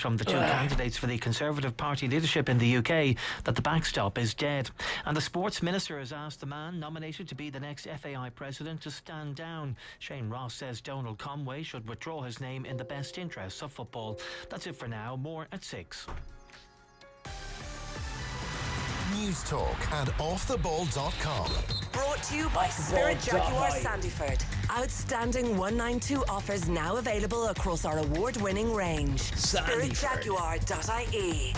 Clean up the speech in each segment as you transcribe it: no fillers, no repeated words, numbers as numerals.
from the two candidates for the Conservative Party leadership in the UK that the backstop is dead. And the Sports Minister has asked the man nominated to be the next FAI president to stand down. Shane Ross says Donald Conway should withdraw his name in the best interests of football. That's it for now. More at 6. News Talk and offtheball.com. Brought to you by Spirit Jaguar Sandyford. Outstanding 192 offers now available across our award-winning range. SpiritJaguar.ie.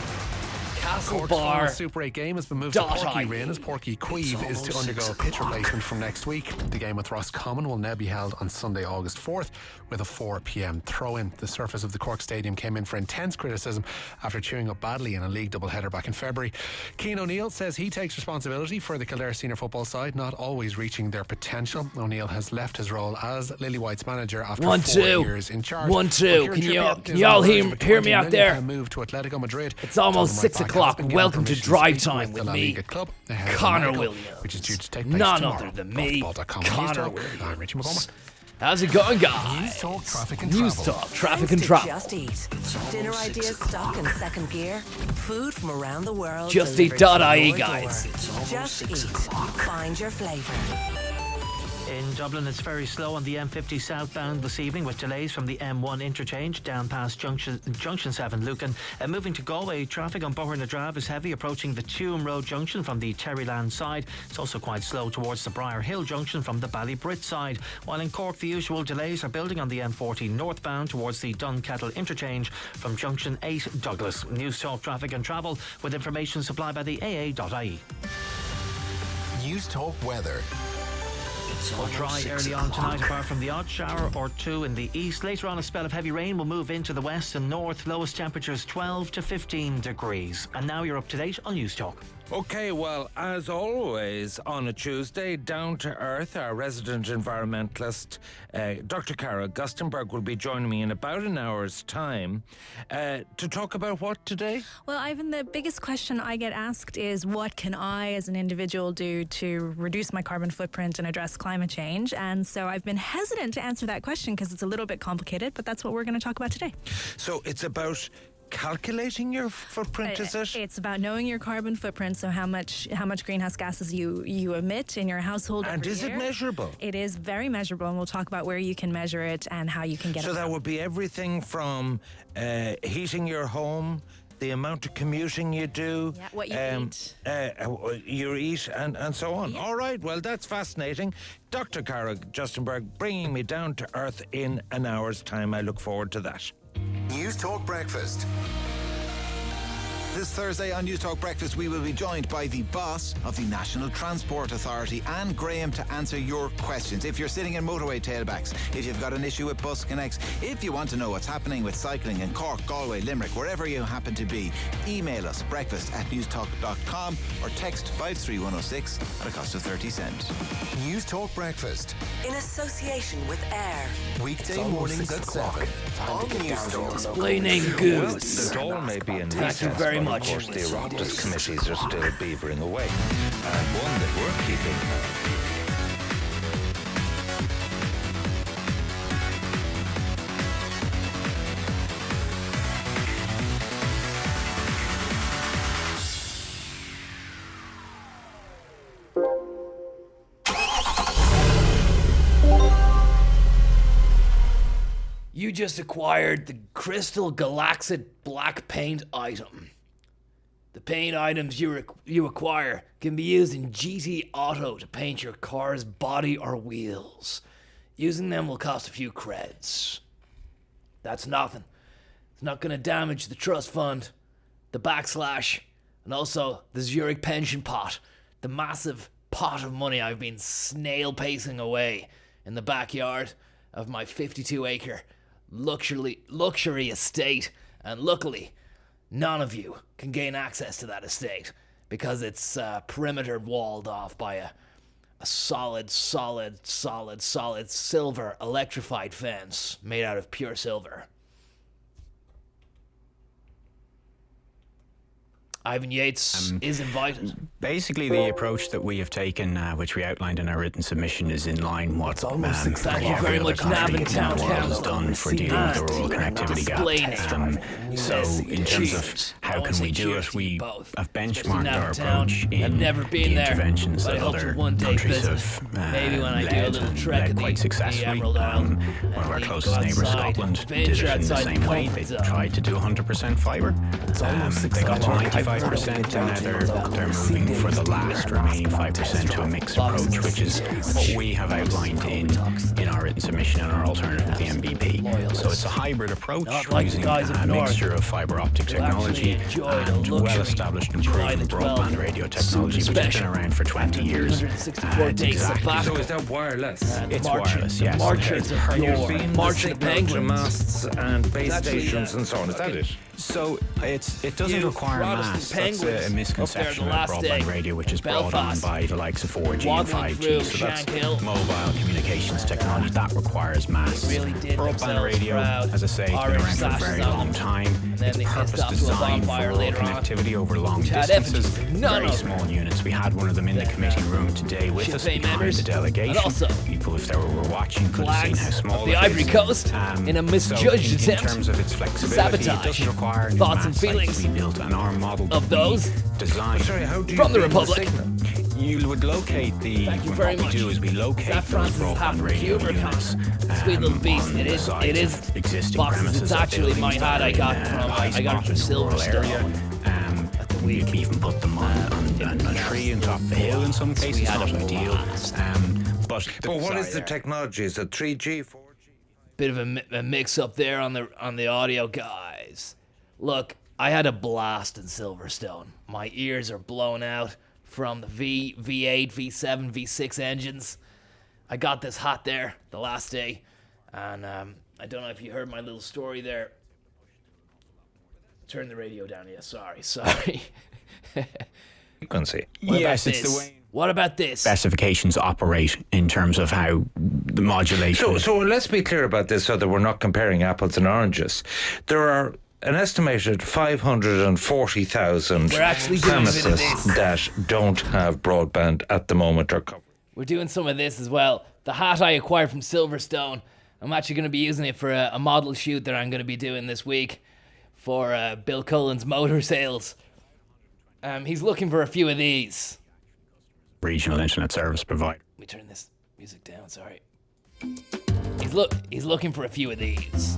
Castlebar Super 8 game has been moved to Porky Rain as Porky Queeve is to undergo a pitch replacement from next week. The game with Roscommon will now be held on Sunday, August 4th with a 4 p.m. throw-in. The surface of the Cork Stadium came in for intense criticism after chewing up badly in a league doubleheader back in February. Cian O'Neill says he takes responsibility for the Kildare senior football side not always reaching their potential. O'Neill has left his role as Lily White's manager after 4 years in charge. 1-2. Can you all hear me out there? Move to Atletico Madrid. It's almost 6 o'clock. Welcome to Drivetime with me, Conor Williams. Which is due to take place none other than me, Conor Williams. I'm Richie McCormack. How's it going, guys? News Talk, Traffic and News Travel. Talk, Traffic and Travel. Just Eat. Dinner ideas stuck in second gear. Food from around the world. JustEat.ie, guys. Just Eat. Find your flavour. In Dublin, it's very slow on the M50 southbound this evening with delays from the M1 interchange down past Junction 7 Lucan. Moving to Galway, traffic on Boher na Drave is heavy approaching the Tuam Road junction from the Terryland side. It's also quite slow towards the Briar Hill junction from the Ballybrit side. While in Cork, the usual delays are building on the M40 northbound towards the Dunkettle interchange from Junction 8 Douglas. News Talk, Traffic and Travel with information supplied by the AA.ie. News Talk weather. Well, dry early on tonight, apart from the odd shower or two in the east. Later on, a spell of heavy rain will move into the west and north. Lowest temperatures 12 to 15 degrees. And now you're up to date on News Talk. Okay, well, as always on a Tuesday, down to earth, our resident environmentalist, Dr. Cara Gustenberg, will be joining me in about an hour's time to talk about what today? Well, Ivan, the biggest question I get asked is what can I as an individual do to reduce my carbon footprint and address climate change? And so I've been hesitant to answer that question because it's a little bit complicated, but that's what we're going to talk about today. So it's about calculating your footprint, is it? It's about knowing your carbon footprint, so how much greenhouse gases you emit in your household. And is it measurable? It is very measurable, and we'll talk about where you can measure it and how you can get it. So that would be everything from heating your home, the amount of commuting you do, what you eat, and so on. Yeah. All right, well, that's fascinating. Dr. Cara Gustenberg bringing me down to earth in an hour's time. I look forward to that. News Talk Breakfast. This Thursday on News Talk Breakfast, we will be joined by the boss of the National Transport Authority, Anne Graham, to answer your questions. If you're sitting in motorway tailbacks, if you've got an issue with bus connects, if you want to know what's happening with cycling in Cork, Galway, Limerick, wherever you happen to be, email us breakfast@newstalk.com or text 53106 at a cost of 30 cents. News Talk Breakfast. In association with AIR. Weekday mornings at 7 on News Talk. Explaining goose. The Dáil may be in Thank you recess, very but much. Of course, the Oireachtas committees are still beavering away. And one that we're keeping. You just acquired the Crystal Galaxit black paint item. The paint items you acquire can be used in GT Auto to paint your car's body or wheels. Using them will cost a few creds. That's nothing. It's not going to damage the trust fund, the backslash, and also the Zurich pension pot, the massive pot of money I've been snail pacing away in the backyard of my 52-acre luxury estate. And luckily, none of you can gain access to that estate because it's perimeter walled off by a solid silver electrified fence made out of pure silver. Ivan Yates is invited. Basically, the approach that we have taken, which we outlined in our written submission, is in line what Thank you very much, Nav and Town has done for dealing with the rural connectivity gap. So, in terms of how can we do it, we have benchmarked our approach in the interventions that other countries have maybe when I do a little trek in quite successfully. One of our closest neighbours, Scotland, did it in the same way. They tried to do 100% fibre. They got to 95%, and now they're moving for the last remaining 5% to a mixed approach, which is what we have outlined in our written submission and our alternative to the MBP. So it's a hybrid approach using a mixture of fibre optic technology and well-established and proven broadband radio technology, which has been around for 20 years. Exactly. So is that wireless? It's wireless, yes. Have you seen the signal to masts and base stations and so on? Is that it? So it doesn't require mass. That's a misconception about broadband radio, which is brought on by the likes of 4G and 5G. So that's mobile communications technology. That requires mass. Broadband radio, as I say, it's been around for a very long time. It's purpose designed for rural connectivity over long distances. Very small units. We had one of them in the committee room today with us behind the delegation. People, if they were watching, could have seen how small the Ivory Coast in a misjudged attempt in terms of its flexibility, it doesn't require thoughts and feelings to be built, and our model of those designed from the Republic. You would locate the. What we do is we locate those broadband radio units. Sweet little beast. It is existing boxes. premises. It's actually my hat. I got it from Silverstone. We've even put them on a tree on top of the hill in some cases. Not ideal. But what is the technology? Is it 3G, 4G? Bit of a mix up there on the audio, guys. Look, I had a blast in Silverstone. My ears are blown out from the V8, V7, V6 engines. I got this hot there the last day, and I don't know if you heard my little story there. Turn the radio down. Yeah, sorry. Frequency. Yes, it's the way. What about this? Specifications operate in terms of how the modulation. So let's be clear about this so that we're not comparing apples and oranges. There are an estimated 540,000 premises that don't have broadband at the moment or covered. We're doing some of this as well. The hat I acquired from Silverstone, I'm actually going to be using it for a model shoot that I'm going to be doing this week for Bill Cullen's motor sales. He's looking for a few of these. Regional internet service provider. Let me turn this music down, sorry. He's looking for a few of these.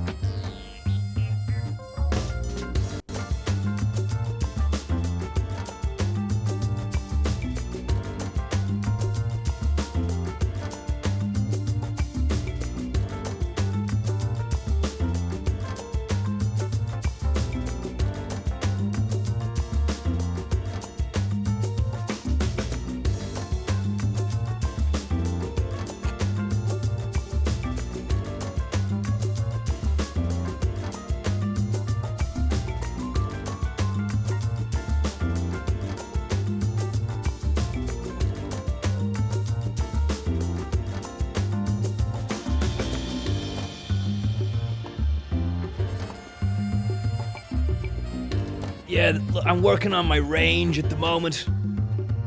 Yeah, I'm working on my range at the moment.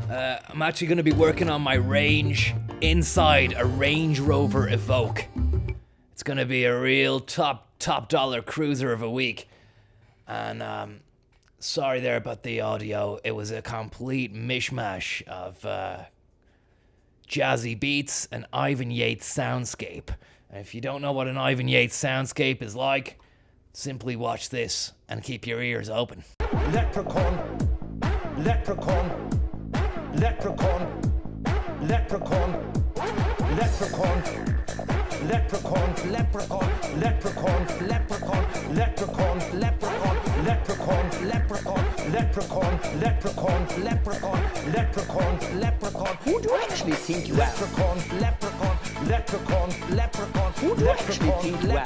I'm actually going to be working on my range inside a Range Rover Evoque. It's going to be a real top dollar cruiser of a week. And sorry there about the audio. It was a complete mishmash of jazzy beats and Ivan Yates soundscape. And if you don't know what an Ivan Yates soundscape is like, simply watch this and keep your ears open. Leprechaun, leprechaun, leprechaun, leprechaun, leprechaun, leprechaun, leprechaun, leprechaun, leprechaun, leprechaun, leprechaun, leprechaun, leprechaun, leprechaun, leprechaun, leprechaun, leprechaun, leprechaun. Who do you actually think you are? Leprechaun, leprechaun, leprechaun, leprechaun. Who do you actually think you are?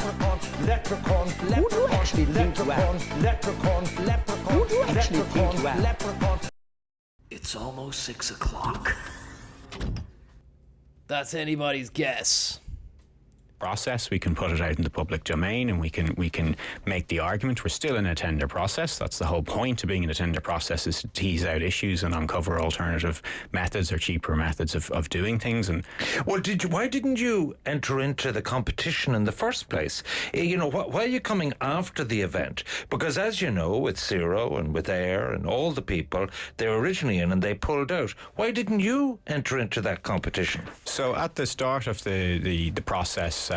Leprechaun, who do you actually think you are? Leprechaun, leprechaun, who do you actually think you are? Leprechaun. It's almost 6 o'clock. That's anybody's guess. process. We can put it out in the public domain, and we can make the argument. We're still in a tender process. That's the whole point of being in a tender process, is to tease out issues and uncover alternative methods or cheaper methods of doing things. And well, why didn't you enter into the competition in the first place? Why are you coming after the event? Because as you know, with Zero and with Air and all the people, they were originally in and they pulled out. Why didn't you enter into that competition? So at the start of the process,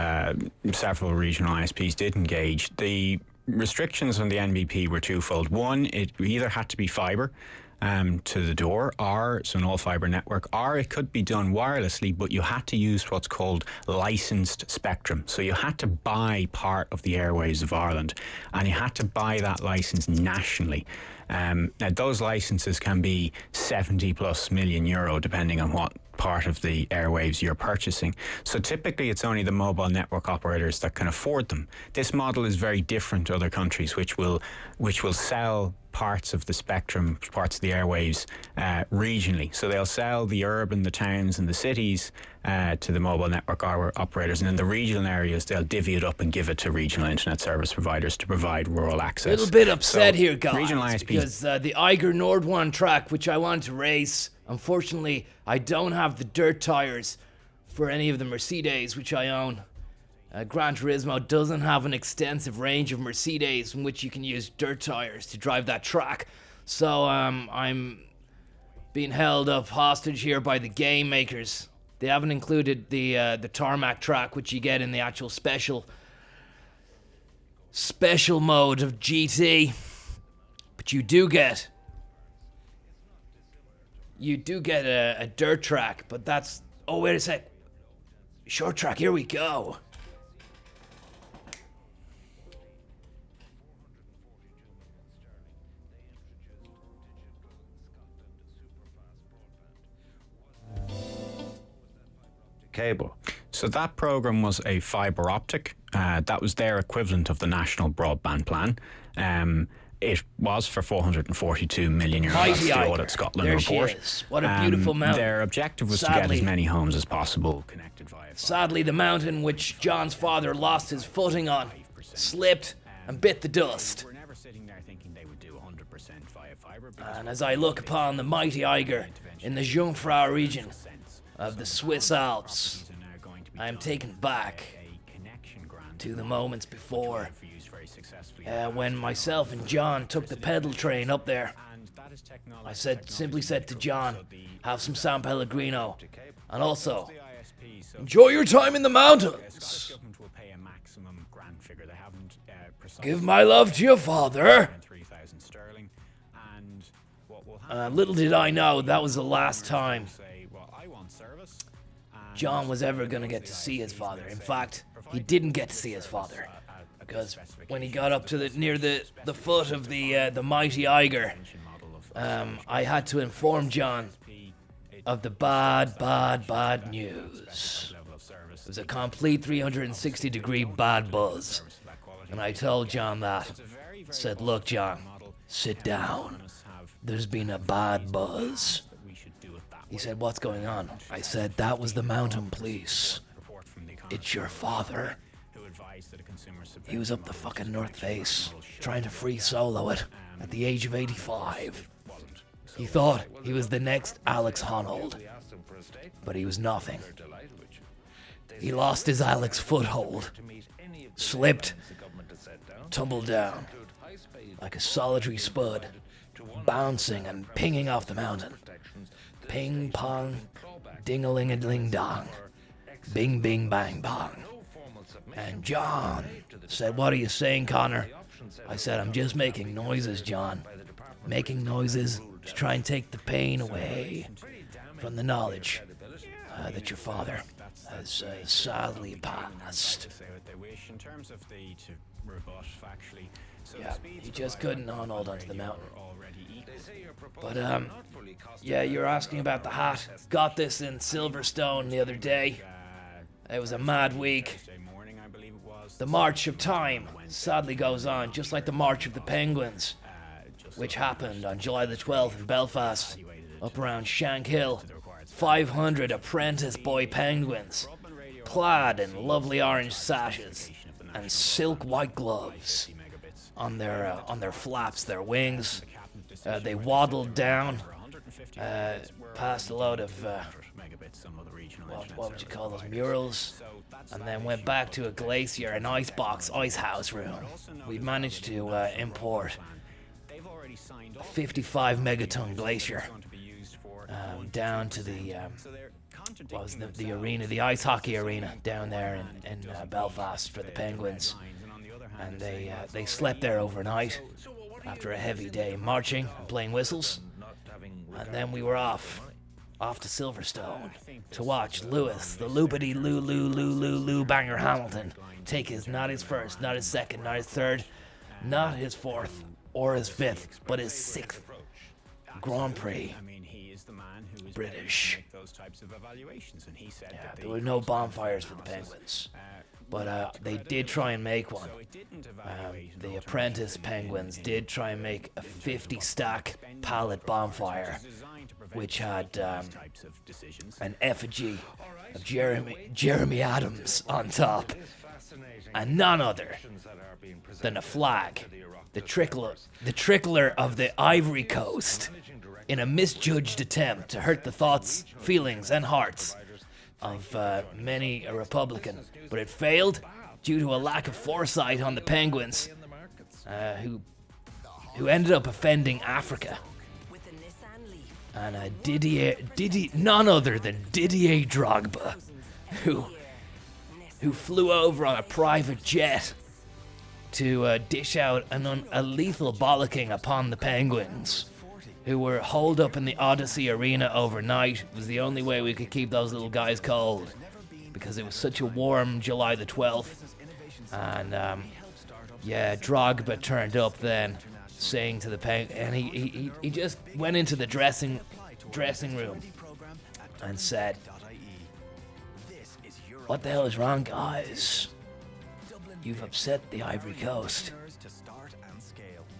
several regional ISPs did engage. The restrictions on the NBP were twofold. One, it either had to be fibre to the door, or so an all-fibre network, or it could be done wirelessly, but you had to use what's called licensed spectrum. So you had to buy part of the airwaves of Ireland, and you had to buy that licence nationally. Now those licences can be 70 plus million euro, depending on what part of the airwaves you're purchasing. So typically it's only the mobile network operators that can afford them. This model is very different to other countries, which will sell parts of the spectrum, parts of the airwaves regionally. So they'll sell the urban, the towns and the cities to the mobile network operators, and in the regional areas they'll divvy it up and give it to regional internet service providers to provide rural access. A little bit upset here, guys, regional ISPs, because the Eiger Nord 1 track, which I wanted to race, unfortunately I don't have the dirt tires for any of the Mercedes which I own. Gran Turismo doesn't have an extensive range of Mercedes in which you can use dirt tires to drive that track. So I'm being held up hostage here by the game makers. They haven't included the tarmac track, which you get in the actual special mode of GT. But you do get a dirt track, but that's... Oh, wait a sec. Short track, here we go. Cable. So that programme was a fibre optic. That was their equivalent of the National Broadband Plan. It was for 442 million euros. That's the Audit Scotland there report. She is. What a beautiful mountain. Their objective was to get as many homes as possible connected via fibre. Sadly, the mountain which John's father lost his footing on slipped and bit the dust. We're never sitting there thinking they would do 100% via fibre. And as I look upon the mighty Eiger in the Jungfrau region of the Swiss Alps, I am taken back to the moments before when myself and John took the pedal train up there. I simply said to John, have some San Pellegrino, and also enjoy your time in the mountains. Give my love to your father. Little did I know that was the last time John was ever going to get to see his father. In fact, he didn't get to see his father, because when he got up to near the foot of the mighty Eiger, I had to inform John of the bad news. It was a complete 360-degree bad buzz, and I told John that. I said, look, John, sit down. There's been a bad buzz. He said, what's going on? I said, that was the mountain police. It's your father. He was up the fucking North Face, trying to free solo it at the age of 85. He thought he was the next Alex Honnold, but he was nothing. He lost his Alex foothold, slipped, tumbled down like a solitary spud, bouncing and pinging off the mountain. Ping pong, ding-a-ling-a-ding-dong, bing bing bang bong. And John said, what are you saying, Conor? I said, I'm just making noises, John. Making noises to try and take the pain away from the knowledge that your father has sadly passed. Yeah, he just couldn't hold onto the mountain. But, yeah, you're asking about the hat. Got this in Silverstone the other day. It was a mad week. The March of Time sadly goes on, just like the March of the Penguins, which happened on July the 12th in Belfast, up around Shankill. 500 apprentice boy penguins clad in lovely orange sashes and silk white gloves on their flaps, their wings. They waddled down past a load of what would you call those, murals, and then went back to a glacier, an ice house room. We managed to import a 55 megaton glacier down to the arena, the ice hockey arena down there in Belfast for the Penguins, and they slept there overnight after a heavy day marching and playing whistles, and then we were off to Silverstone to watch Lewis, the loopity loo banger Hamilton, take not his first, not his second, not his third, not his fourth or his fifth, but his sixth Grand Prix. British. Yeah, there were no bonfires for the Penguins, but they did try and make one. The apprentice Penguins did try and make a 50-stack pallet bonfire, which had an effigy of Jeremy Adams on top, and none other than a flag, the trickler of the Ivory Coast, in a misjudged attempt to hurt the thoughts, feelings, and hearts of many a Republican. But it failed due to a lack of foresight on the Penguins, who ended up offending Africa. And none other than Didier Drogba, who flew over on a private jet to dish out a lethal bollocking upon the Penguins, who were holed up in the Odyssey Arena overnight. It was the only way we could keep those little guys cold, because it was such a warm July the 12th. And Drogba turned up then, saying to the Penguins, and he just went into the dressing room and said, "What the hell is wrong, guys? You've upset the Ivory Coast.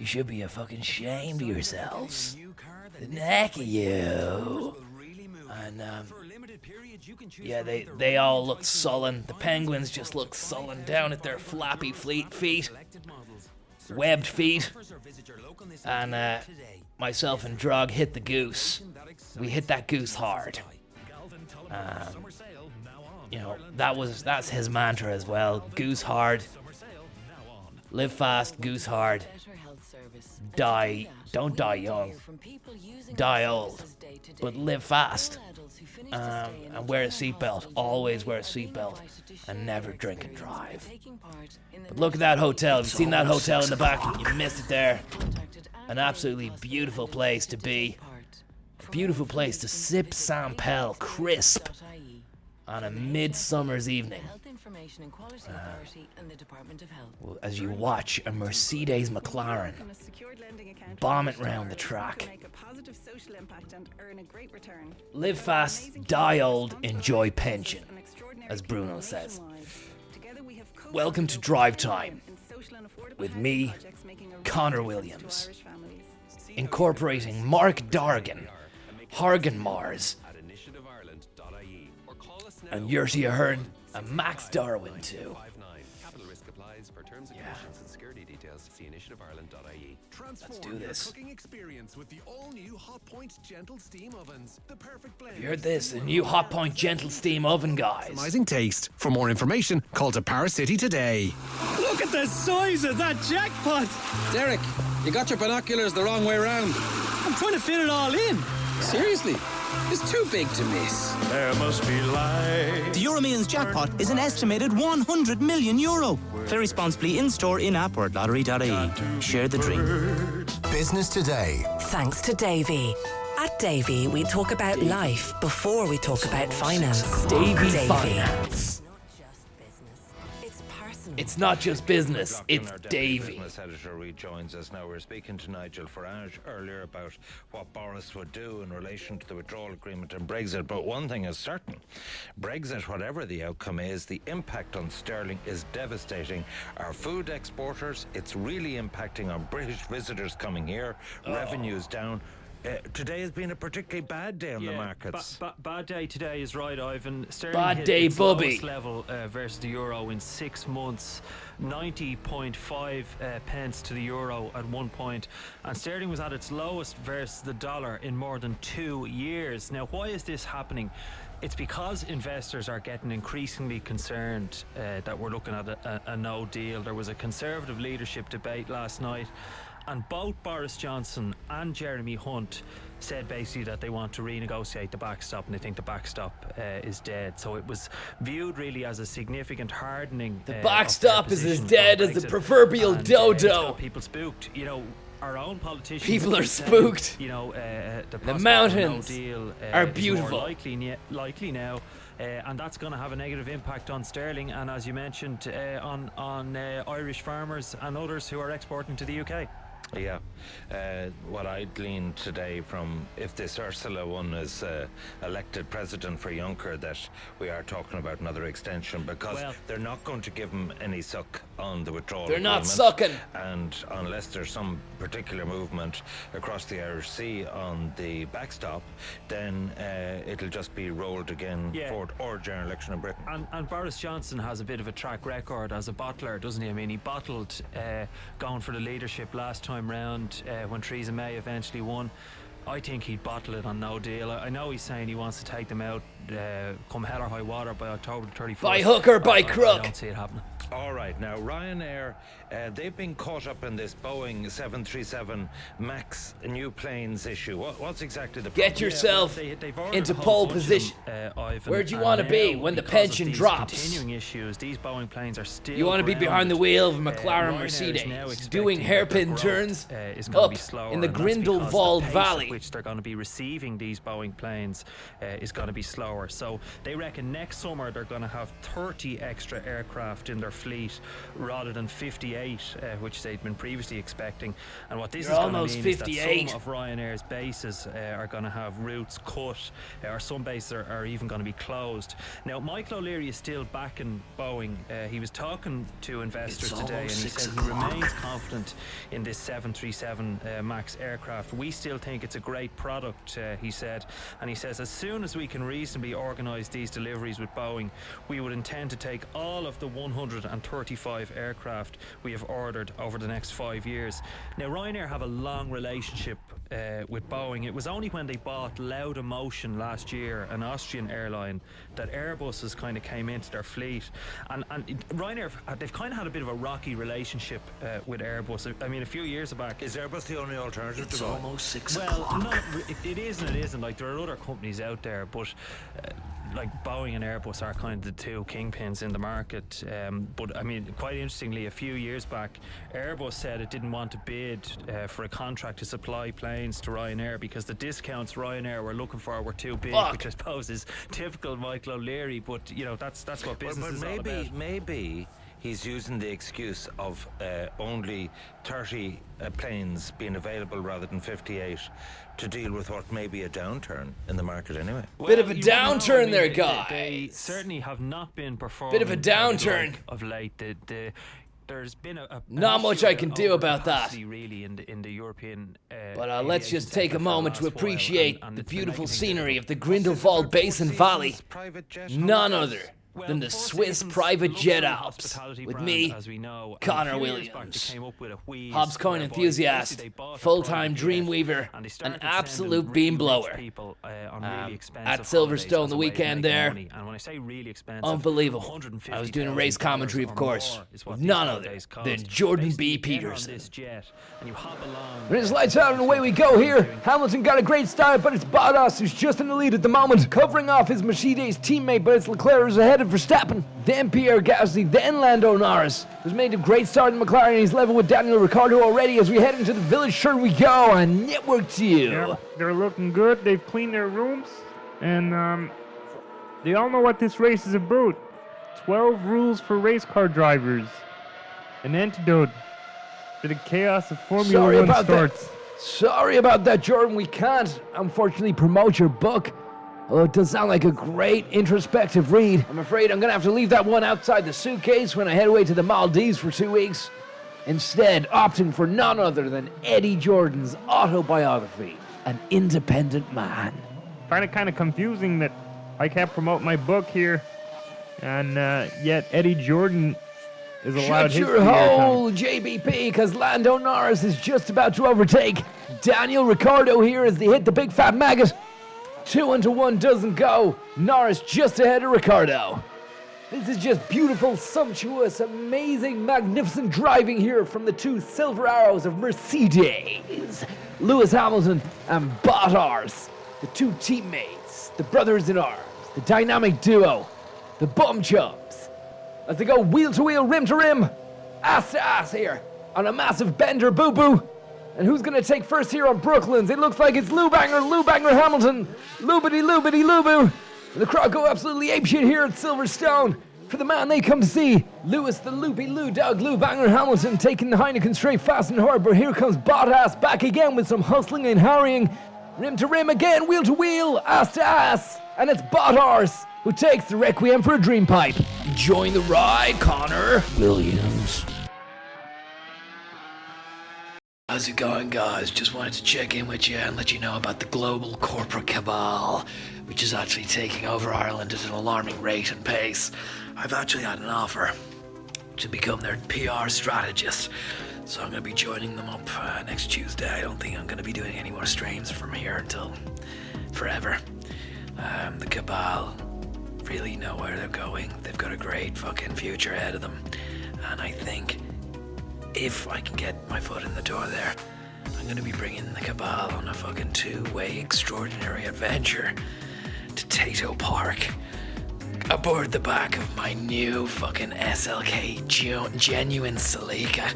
You should be fucking ashamed of yourselves. The neck of you." And they all looked sullen. The Penguins just looked sullen down at their flappy feet, webbed feet. And myself and Drog hit the goose. We hit that goose hard. That's his mantra as well. Goose hard. Live fast, goose hard. Don't die young. Die old. But live fast. And wear a seatbelt. Always wear a seatbelt. And never drink and drive. But look at that hotel. Have you seen that hotel in the back? You missed it there. An absolutely beautiful place to be. Beautiful place to sip Sampel crisp on a midsummer's evening. As you watch a Mercedes McLaren bomb it round the track. Live fast, die old, enjoy pension, as Bruno says. Welcome to Drivetime with me, Conor Williams, incorporating Mark Dargan, Hargan Mars, and Yurti Ahern, and Max Darwin too. Yeah. Let's do this. Have you heard this? The new Hot Point Gentle Steam Oven, guys. Amazing taste. For more information, call to Paris City today. Look at the size of that jackpot! Derek, you got your binoculars the wrong way round. I'm trying to fit it all in. Seriously? It's too big to miss. There must be light. The Euromillions jackpot is an estimated €100 million. Play responsibly in-store, in-app or at lottery.ie. Share the dream. Business Today. Thanks to Davy. At Davy, we talk about life before we talk about finance. Davy Finance. It's not just business, it's Davy. Business editor rejoins us now. We're speaking to Nigel Farage earlier about what Boris would do in relation to the withdrawal agreement and Brexit. But one thing is certain. Brexit, whatever the outcome is, the impact on sterling is devastating. Our food exporters, it's really impacting on British visitors coming here. Revenues down. today has been a particularly bad day on the markets. Bad day today is right, Ivan. Sterling Bad hit day, its Bubby. lowest level versus the euro in 6 months. 90.5 pence to the euro at one point, and sterling was at its lowest versus the dollar in more than 2 years. Now, why is this happening? It's because investors are getting increasingly concerned that we're looking at a no deal. There was a Conservative leadership debate last night, and both Boris Johnson and Jeremy Hunt said basically that they want to renegotiate the backstop, and they think the backstop is dead. So it was viewed really as a significant hardening. The backstop is as dead as the proverbial dodo. It's got people spooked. You know, our own politicians. People are saying, spooked. You know, the mountains no deal, are is beautiful. more likely now. And that's going to have a negative impact on sterling, and as you mentioned, on Irish farmers and others who are exporting to the UK. Yeah, what I gleaned today from if this Ursula one is elected president for Juncker, that we are talking about another extension, because they're not going to give him any suck on the withdrawal They're agreement. not sucking. And unless there's some particular movement across the Irish Sea on the backstop, then it'll just be rolled again for or general election in Britain. And Boris Johnson has a bit of a track record as a bottler, doesn't he? I mean, he bottled going for the leadership last time round when Theresa May eventually won. I think he'd bottle it on no deal. I know he's saying he wants to take them out come hell or high water by October the 31st. By hook or by crook. I don't see it happening. All right, now Ryanair, they've been caught up in this Boeing 737 MAX new planes issue. What's exactly the problem? Get yourself they've into pole position. Where do you want to be when the pension drops? Continuing issues, these Boeing planes are still. You want to be behind the wheel of a McLaren Ryanair Mercedes, doing hairpin turns is up be slower, in the and that's Grindelwald because the pace Valley. at which they're going to be receiving these Boeing planes is going to be slower. So they reckon next summer they're going to have 30 extra aircraft in their fleet rather than 58, which they'd been previously expecting. And what this is going to mean 58. is that some of Ryanair's bases are going to have routes cut, or some bases are even going to be closed. Now, Michael O'Leary is still backing Boeing. He was talking to investors today, and he said he remains confident in this 737 MAX aircraft. We still think it's a great product, he said. And he says, as soon as we can reasonably organise these deliveries with Boeing, we would intend to take all of the 135 aircraft we have ordered over the next 5 years. Now, Ryanair have a long relationship with Boeing. It was only when they bought Loud Emotion last year, an Austrian airline, that Airbuses kind of came into their fleet. And Ryanair, they've kind of had a bit of a rocky relationship with Airbus. I mean, a few years back. Is Airbus the only alternative to Boeing? Almost 6 Well, it is and it isn't. Like, there are other companies out there, but like Boeing and Airbus are kind of the two kingpins in the market. But I mean, quite interestingly, a few years back, Airbus said it didn't want to bid for a contract to supply planes to Ryanair because the discounts Ryanair were looking for were too big, which I suppose is typical Michael O'Leary. But you know, that's what business is all about. Maybe he's using the excuse of only 30 planes being available rather than 58 to deal with what may be a downturn in the market anyway. Bit of a downturn there, guys. They certainly have not been performing. Bit of a downturn of late. There's been not much I can do about that. Really in the European. But let's just take a moment to appreciate the beautiful scenery of the Grindelwald Basin Valley. None other than the Swiss private jet Alps, with me, Conor Williams, Hobbs coin enthusiast, full-time dreamweaver, an absolute beam blower. At Silverstone the weekend there, unbelievable. I was doing a race commentary, of course, with none other than Jordan B. Peterson. It's lights out and away we go here. Hamilton got a great start, but it's Bottas who's just in the lead at the moment, covering off his Mercedes teammate, but it's Leclerc who's ahead of Verstappen, then Pierre Gasly, then Lando Norris, who's made a great start in McLaren, and he's level with Daniel Ricciardo already as we head into the village. Sure we go on Network 2. Yeah, they're looking good. They've cleaned their rooms, and they all know what this race is about. 12 rules for race car drivers. An antidote for the chaos of Formula 1 starts. Sorry about that, Jordan. We can't, unfortunately, promote your book. Oh, it does sound like a great introspective read. I'm afraid I'm going to have to leave that one outside the suitcase when I head away to the Maldives for 2 weeks. Instead, opting for none other than Eddie Jordan's autobiography, an independent man. Find it kind of confusing that I can't promote my book here, and yet Eddie Jordan is allowed Shut his your airtime. hole, JBP, because Lando Norris is just about to overtake Daniel Ricciardo here as they hit the big fat maggot. 2-1 doesn't go. Norris just ahead of Ricciardo. This is just beautiful, sumptuous, amazing, magnificent driving here from the two silver arrows of Mercedes. Lewis Hamilton and Bottas, the two teammates, the brothers in arms, the dynamic duo, the bum chubs, as they go wheel to wheel, rim to rim, ass to ass here on a massive bender boo-boo. And who's going to take first here on Brooklands? It looks like it's Lou Banger Hamilton. Loobity-loobity-looboo. And the crowd go absolutely apeshit here at Silverstone. For the man they come to see, Lewis the Loopy Lou Dog Lou Banger Hamilton taking the Heineken straight fast and hard. But here comes Bottas back again with some hustling and harrying. Rim to rim again, wheel to wheel, ass to ass. And it's Bottas who takes the Requiem for a Dream Pipe. Join the ride, Conor Williams. How's it going, guys? Just wanted to check in with you and let you know about the global corporate cabal, which is actually taking over Ireland at an alarming rate and pace. I've actually had an offer to become their PR strategist, so I'm going to be joining them up next Tuesday. I don't think I'm going to be doing any more streams from here until forever. The cabal really know where they're going. They've got a great fucking future ahead of them, and I think if I can get my foot in the door there, I'm going to be bringing the cabal on a fucking two-way extraordinary adventure to Tato Park aboard the back of my new fucking SLK genuine Celica.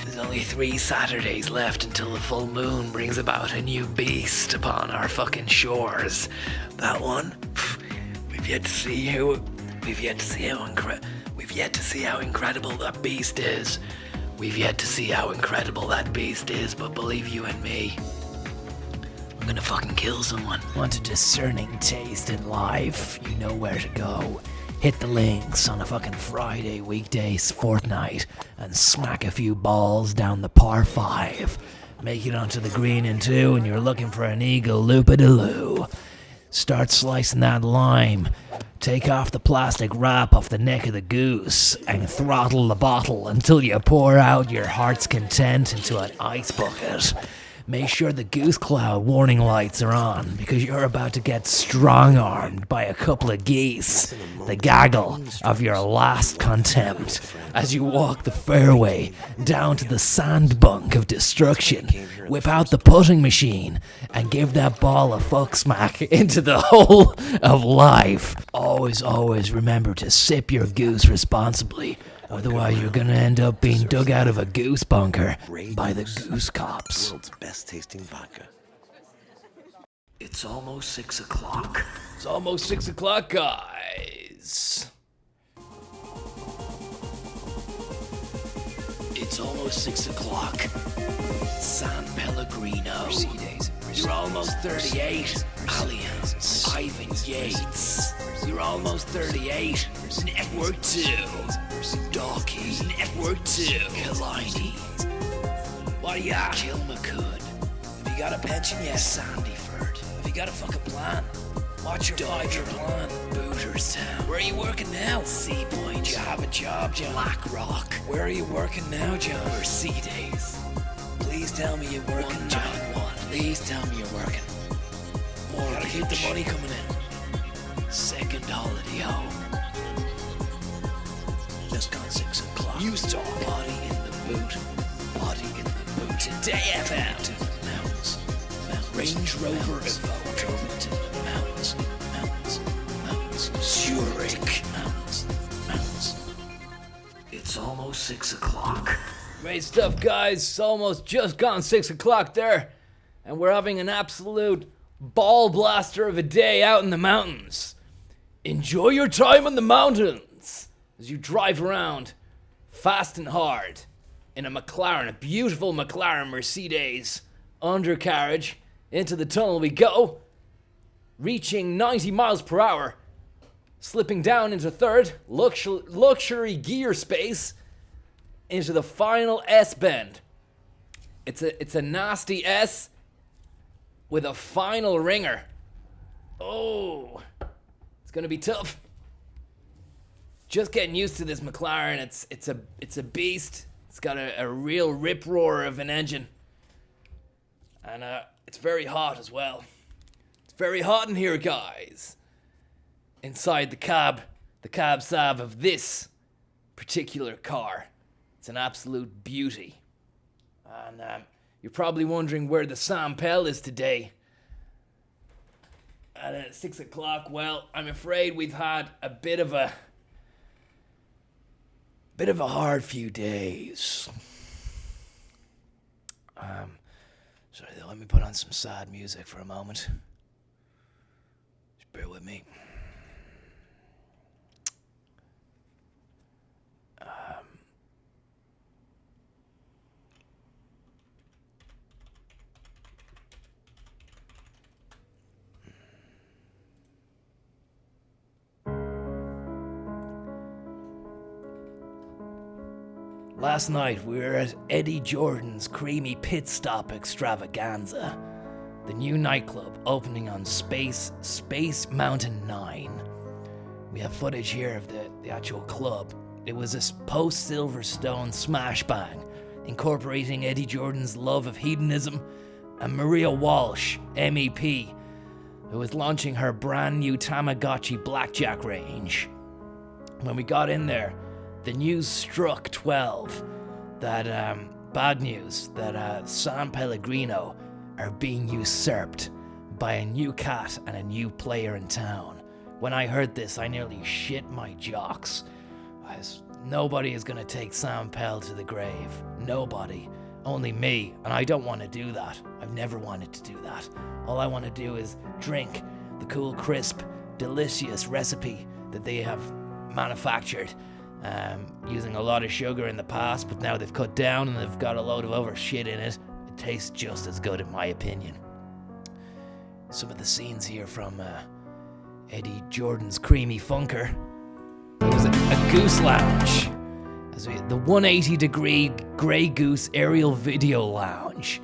There's only 3 Saturdays left until the full moon brings about a new beast upon our fucking shores. That one, we've yet to see how incredible that beast is. We've yet to see how incredible that beast is, but believe you and me, I'm gonna fucking kill someone. Want a discerning taste in life? You know where to go. Hit the links on a fucking Friday, weekdays, fortnight, and smack a few balls down the par 5. Make it onto the green in 2, and you're looking for an eagle loop-a-doo. Start slicing that lime. Take off the plastic wrap off the neck of the goose and throttle the bottle until you pour out your heart's content into an ice bucket. Make sure the goose cloud warning lights are on because you're about to get strong-armed by a couple of geese. The gaggle of your last contempt as you walk the fairway down to the sand bunk of destruction. Whip out the putting machine and give that ball a fuck smack into the hole of life. Always, always remember to sip your goose responsibly. Otherwise, you're gonna end up being dug out of a goose bunker by the goose cops. World's best tasting vodka. It's almost 6 o'clock. It's almost 6 o'clock, guys. It's almost 6 o'clock. San Pellegrino. Mercedes. You're almost 38. Allianz. Ivan Yates. You're almost 38. Network 2. Dawkey. Network 2. Kalini. What do you got? Kilmacood. Have you got a pension yet? Sandyford. Have you got a fucking plan? What's your 5-year plan? Booterstown. Where are you working now? Sea Point. Do you have a job, John? Black Rock. Where are you working now, John? Mercedes. Please tell me you're working, John. Please tell me you're working. More. Gotta keep the money coming in. Second holiday home. Just gone 6 o'clock. You saw body in the boot. Body in the boot. Today FM. To the mountains. Range Rover Evoque. Drove into the mountains. Mountains. Zurich. Mountains. It's almost 6 o'clock. Great stuff, guys. It's almost just gone 6 o'clock there. And we're having an absolute ball blaster of a day out in the mountains. Enjoy your time in the mountains as you drive around fast and hard in a McLaren, a beautiful McLaren Mercedes undercarriage. Into the tunnel we go, reaching 90 miles per hour, slipping down into third, luxury gear space, into the final S bend. It's a nasty S. with a final ringer. Oh, it's going to be tough. Just getting used to this McLaren. It's a beast. It's got a real rip roar of an engine. And it's very hot as well. It's very hot in here, guys. Inside the cab sav of this particular car. It's an absolute beauty. And you're probably wondering where the Sam Pell is today. At 6 o'clock, well, I'm afraid we've had a bit of a hard few days. Sorry, let me put on some sad music for a moment. Just bear with me. Last night we were at Eddie Jordan's Creamy Pit Stop Extravaganza, the new nightclub opening on Space Mountain 9. We have footage here of the actual club. It was a post-Silverstone smash bang, incorporating Eddie Jordan's love of hedonism and Maria Walsh, MEP, who was launching her brand new Tamagotchi blackjack range. When we got in there, the news struck 12 that, bad news, that San Pellegrino are being usurped by a new cat and a new player in town. When I heard this, I nearly shit my jocks. Nobody is going to take Sam Pell to the grave. Nobody. Only me, and I don't want to do that. I've never wanted to do that. All I want to do is drink the cool, crisp, delicious recipe that they have manufactured. Using a lot of sugar in the past, but now they've cut down and they've got a load of other shit in it. It tastes just as good in my opinion. Some of the scenes here from Eddie Jordan's Creamy Funker. There was a Goose Lounge. The 180-degree Grey Goose aerial video lounge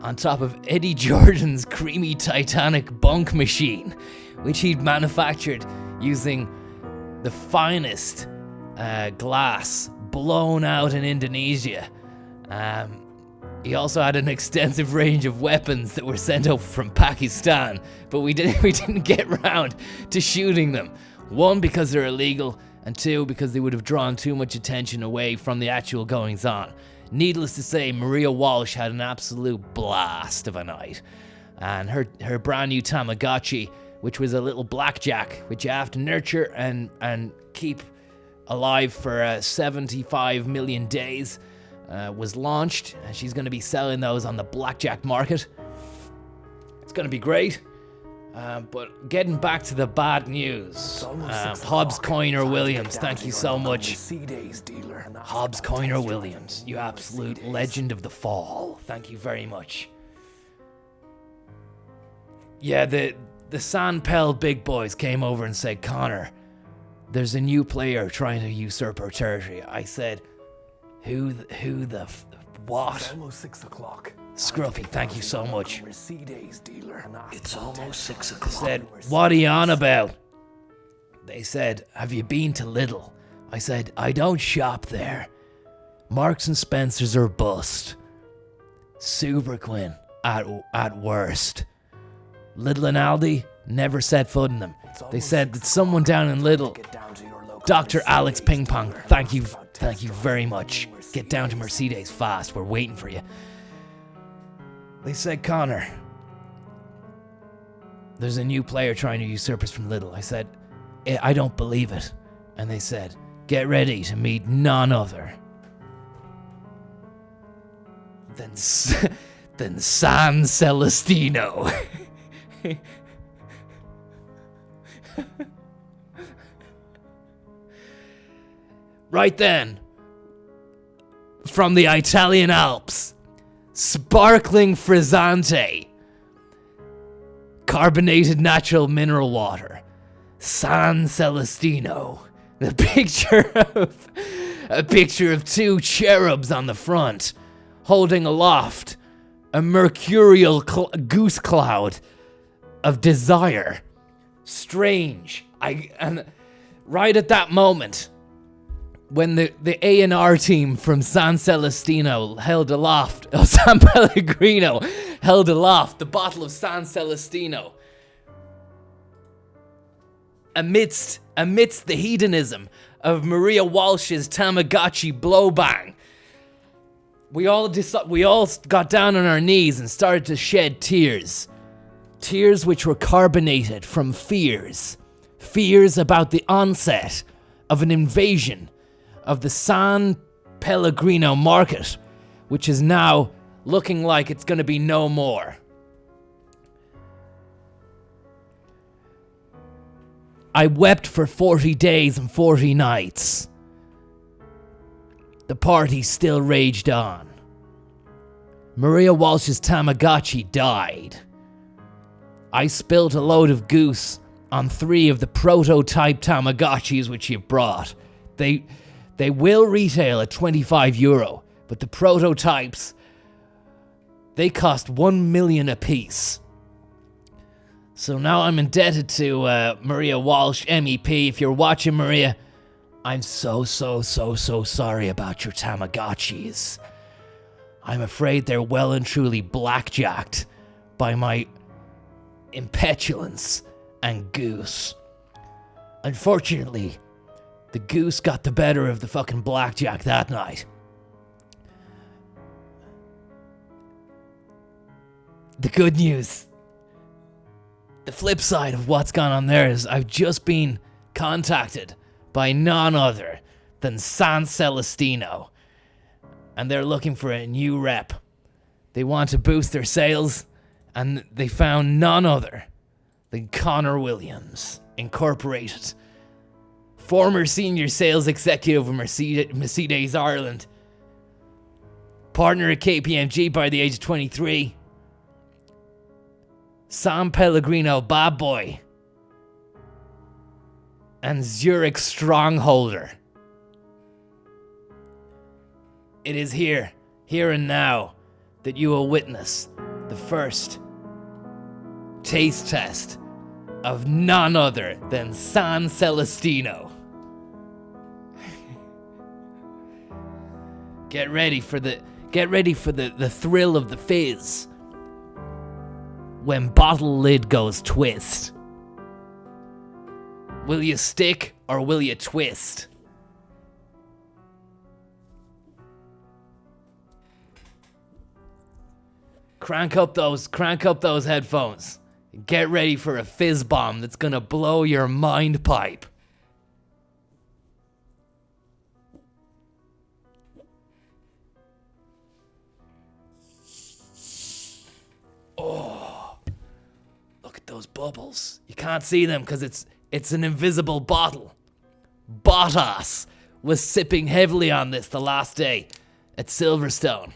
on top of Eddie Jordan's Creamy Titanic bunk machine, which he'd manufactured using the finest glass blown out in Indonesia. He also had an extensive range of weapons that were sent over from Pakistan, but we didn't get round to shooting them. One, because they're illegal, and two, because they would have drawn too much attention away from the actual goings on. Needless to say, Maria Walsh had an absolute blast of a night, and her brand new Tamagotchi, which was a little blackjack, which you have to nurture and keep alive for 75 million days, was launched, and she's going to be selling those on the blackjack market. It's going to be great. But getting back to the bad news, Hobbs Conor Williams, thank you so much. Hobbs Conor Williams, you absolute legend of the fall. Thank you very much. Yeah, the San Pell big boys came over and said, Conor, there's a new player trying to usurp our territory. I said, who the what? It's almost 6 o'clock. Scruffy, thank you so much. It's almost 6 o'clock. I said, what are you on about? They said, have you been to Lidl? I said, I don't shop there. Marks and Spencer's are bust. Superquin at worst. Lidl and Aldi, never set foot in them. They said that someone down in Lidl, Dr. Alex Ping Pong, thank you very much. Get down to Mercedes fast, we're waiting for you. They said, Conor, there's a new player trying to usurp us from Lidl. I said, I don't believe it. And they said, get ready to meet none other than San Celestino. Right then, from the Italian Alps, sparkling frizzante, carbonated natural mineral water, San Celestino. A picture of two cherubs on the front, holding aloft a mercurial goose cloud of desire. Strange. And right at that moment, when the A&R team from San Celestino held aloft, San Pellegrino held aloft the bottle of San Celestino, amidst the hedonism of Maria Walsh's Tamagotchi blowbang, we all got down on our knees and started to shed tears. Tears which were carbonated from fears. Fears about the onset of an invasion of the San Pellegrino market, which is now looking like it's going to be no more. I wept for 40 days and 40 nights. The party still raged on. Maria Walsh's Tamagotchi died. I spilt a load of goose on 3 of the prototype Tamagotchis which you brought. They will retail at €25, but the prototypes, they cost 1 million apiece. So now I'm indebted to Maria Walsh, MEP. If you're watching, Maria, I'm so sorry about your Tamagotchis. I'm afraid they're well and truly blackjacked by my impetulance and goose. Unfortunately, the goose got the better of the fucking blackjack that night. The good news, the flip side of what's gone on there is I've just been contacted by none other than San Celestino, and they're looking for a new rep. They want to boost their sales, and they found none other than Conor Williams, Incorporated, former senior sales executive of Mercedes Ireland, partner at KPMG by the age of 23, San Pellegrino bad boy, and Zurich strongholder. It is here and now, that you will witness the first taste test of none other than San Celestino. Get ready for the thrill of the fizz when bottle lid goes twist. Will you stick or will you twist? Crank up those headphones. Get ready for a fizz bomb that's gonna blow your mind pipe. Oh, look at those bubbles. You can't see them because it's an invisible bottle. Bottas was sipping heavily on this the last day at Silverstone.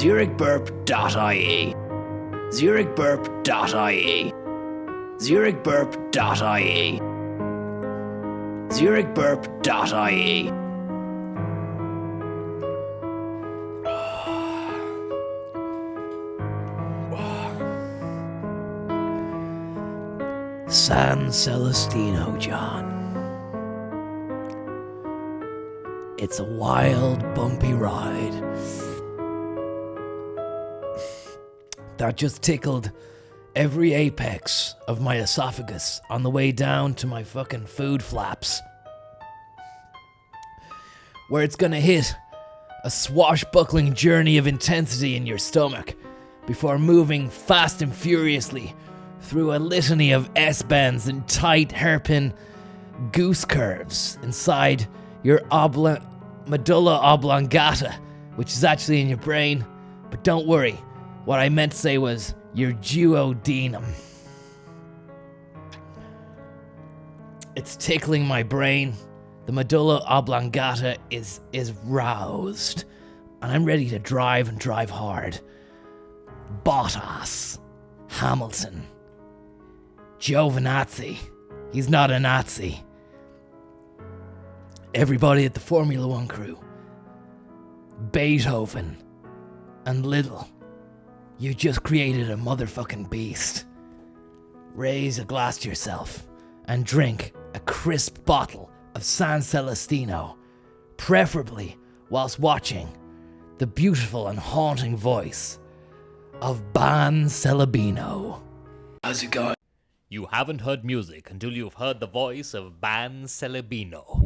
ZurichBurp.ie ZurichBurp.ie ZurichBurp.ie ZurichBurp.ie San Celestino, John. It's a wild, bumpy ride that just tickled every apex of my esophagus on the way down to my fucking food flaps, where it's gonna hit A swashbuckling journey of intensity in your stomach before moving fast and furiously through a litany of S-bends and tight hairpin goose curves inside your medulla oblongata, which is actually in your brain. But don't worry, what I meant to say was your duodenum. It's tickling my brain. The medulla oblongata is roused, and I'm ready to drive and drive hard. Bottas, Hamilton, Giovinazzi. He's not a Nazi. Everybody at the Formula One crew. Beethoven and Little. You just created a motherfucking beast. Raise a glass to yourself and drink a crisp bottle of San Celestino, preferably whilst watching the beautiful and haunting voice of Ban Celebino. How's it going? You haven't heard music until you've heard the voice of Ban Celebino.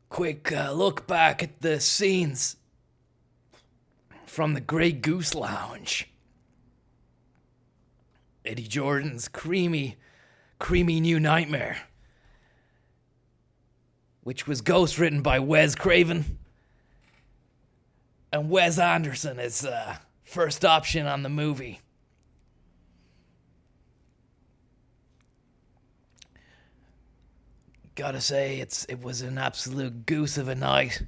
Quick look back at the scenes from the Grey Goose Lounge. Eddie Jordan's creamy new nightmare, which was ghostwritten by Wes Craven, and Wes Anderson is first option on the movie. Gotta say, it was an absolute goose of a night.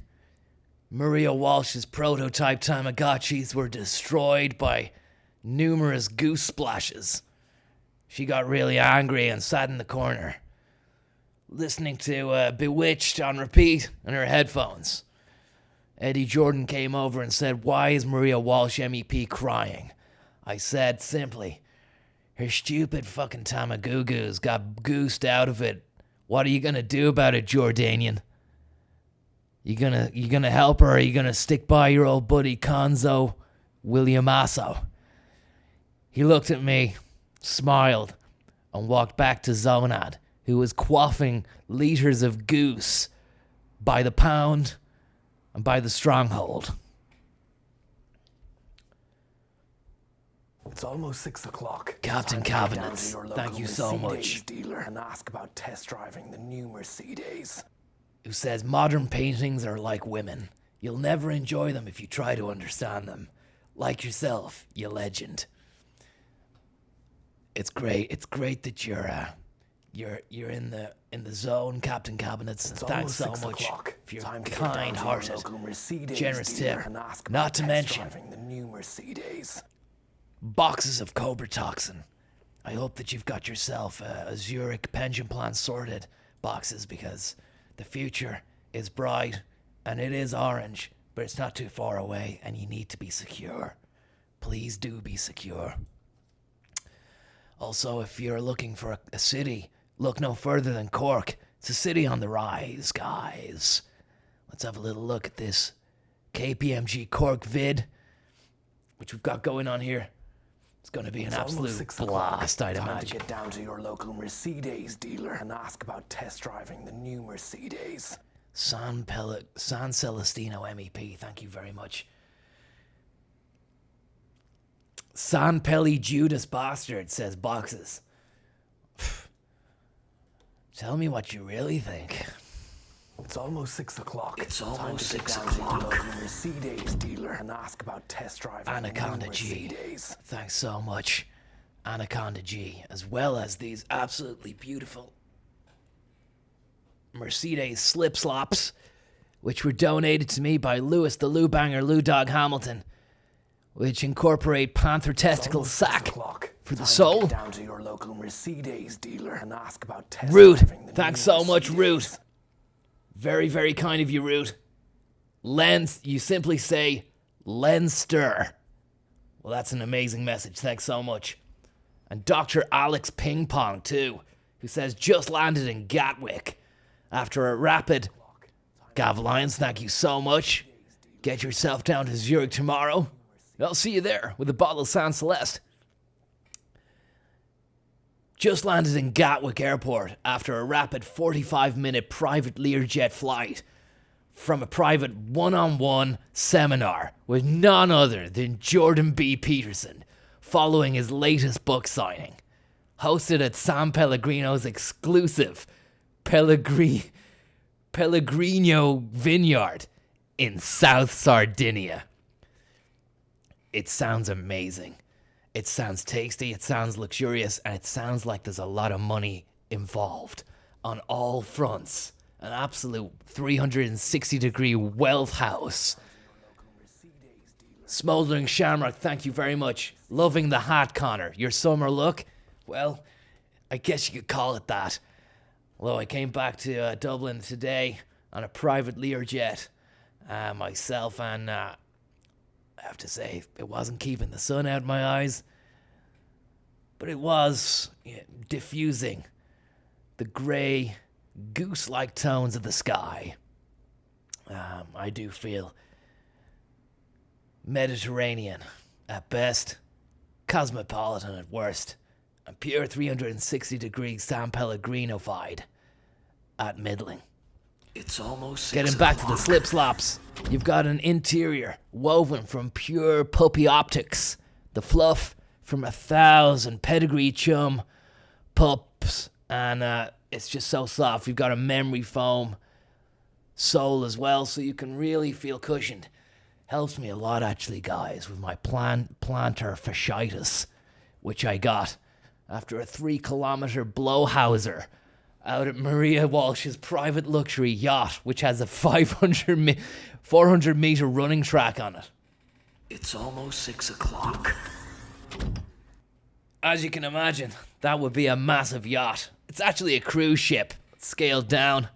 Maria Walsh's prototype Tamagotchis were destroyed by numerous goose splashes. She got really angry and sat in the corner, listening to Bewitched on repeat in her headphones. Eddie Jordan came over and said, "Why is Maria Walsh MEP crying?" I said simply, "Her stupid fucking Tamagoogoo's got goosed out of it. What are you gonna do about it, Jordanian? You gonna help her, or are you gonna stick by your old buddy Conzo Williamasso?" He looked at me, smiled, and walked back to Zonad, who was quaffing liters of goose by the pound and by the stronghold. It's almost 6 o'clock. Captain Cabinets, thank you so much. Dealer and ask about test driving the new Mercedes. Who says modern paintings are like women. You'll never enjoy them if you try to understand them. Like yourself, you legend. It's great. It's great that you're in the zone, Captain Cabinets. And thanks so much for your kind-hearted, generous tip. Not to mention the new Mercedes. Boxes of Cobra Toxin. I hope that you've got yourself a Zurich pension plan sorted boxes, because the future is bright and it is orange, but it's not too far away and you need to be secure. Please do be secure. Also, if you're looking for a city, look no further than Cork. It's a city on the rise, guys. Let's have a little look at this KPMG Cork vid, which we've got going on here. It's going to be an absolute blast, I'd imagine. Time to get down to your local Mercedes dealer and ask about test driving the new Mercedes. San Celestino MEP, thank you very much. San Pelli Judas Bastard says boxes. Tell me what you really think. It's almost 6 o'clock. It's almost 6 Time to get down to o'clock. your local Mercedes dealer and ask about test driving Anaconda the new G. Mercedes. Thanks so much, Anaconda G, as well as these absolutely beautiful Mercedes slip slops, which were donated to me by Lewis the Lou Banger Lou Dog Hamilton, which incorporate panther testicle sack for the soul. Get down to your local Mercedes dealer and ask about test Root, driving the thanks new so much, Mercedes. Root. Very, very kind of you, Root. You simply say Leinster. Well, that's an amazing message. Thanks so much. And Dr. Alex Ping Pong, too, who says, just landed in Gatwick after a rapid... Gav Lyons, thank you so much. Get yourself down to Zurich tomorrow. I'll see you there with a bottle of San Celeste. Just landed in Gatwick Airport after a rapid 45-minute private Learjet flight from a private one-on-one seminar with none other than Jordan B. Peterson following his latest book signing, hosted at San Pellegrino's exclusive Pellegrino Vineyard in South Sardinia. It sounds amazing. It sounds tasty, it sounds luxurious, and it sounds like there's a lot of money involved on all fronts. An absolute 360-degree wealth house. Smouldering Shamrock, thank you very much. Loving the hat, Conor. Your summer look? Well, I guess you could call it that. Although I came back to Dublin today on a private Learjet myself, and I have to say, it wasn't keeping the sun out of my eyes, but it was diffusing the grey, goose-like tones of the sky. I do feel Mediterranean at best, cosmopolitan at worst, and pure 360-degree San Pellegrino-fied at middling. It's almost Getting back to the slip slops, you've got an interior woven from pure puppy optics, the fluff from 1,000 pedigree chum pups, and it's just so soft. You've got a memory foam sole as well, so you can really feel cushioned. Helps me a lot, actually, guys, with my plantar fasciitis, which I got after a 3-kilometer blowhouser out at Maria Walsh's private luxury yacht, which has a 400-meter running track on it. It's almost 6 o'clock. As you can imagine, that would be a massive yacht. It's actually a cruise ship, scaled down,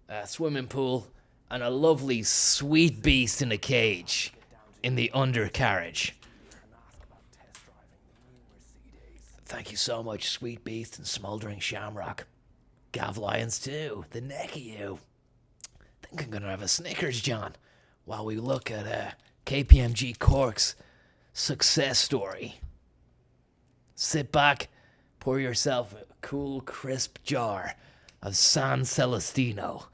a swimming pool, and a lovely sweet beast in a cage in the undercarriage. Thank you so much, Sweet Beast and Smouldering Shamrock. Gav Lyons too, the neck of you. Think I'm gonna have a Snickers, John, while we look at KPMG Cork's success story. Sit back, pour yourself a cool, crisp jar of San Celestino,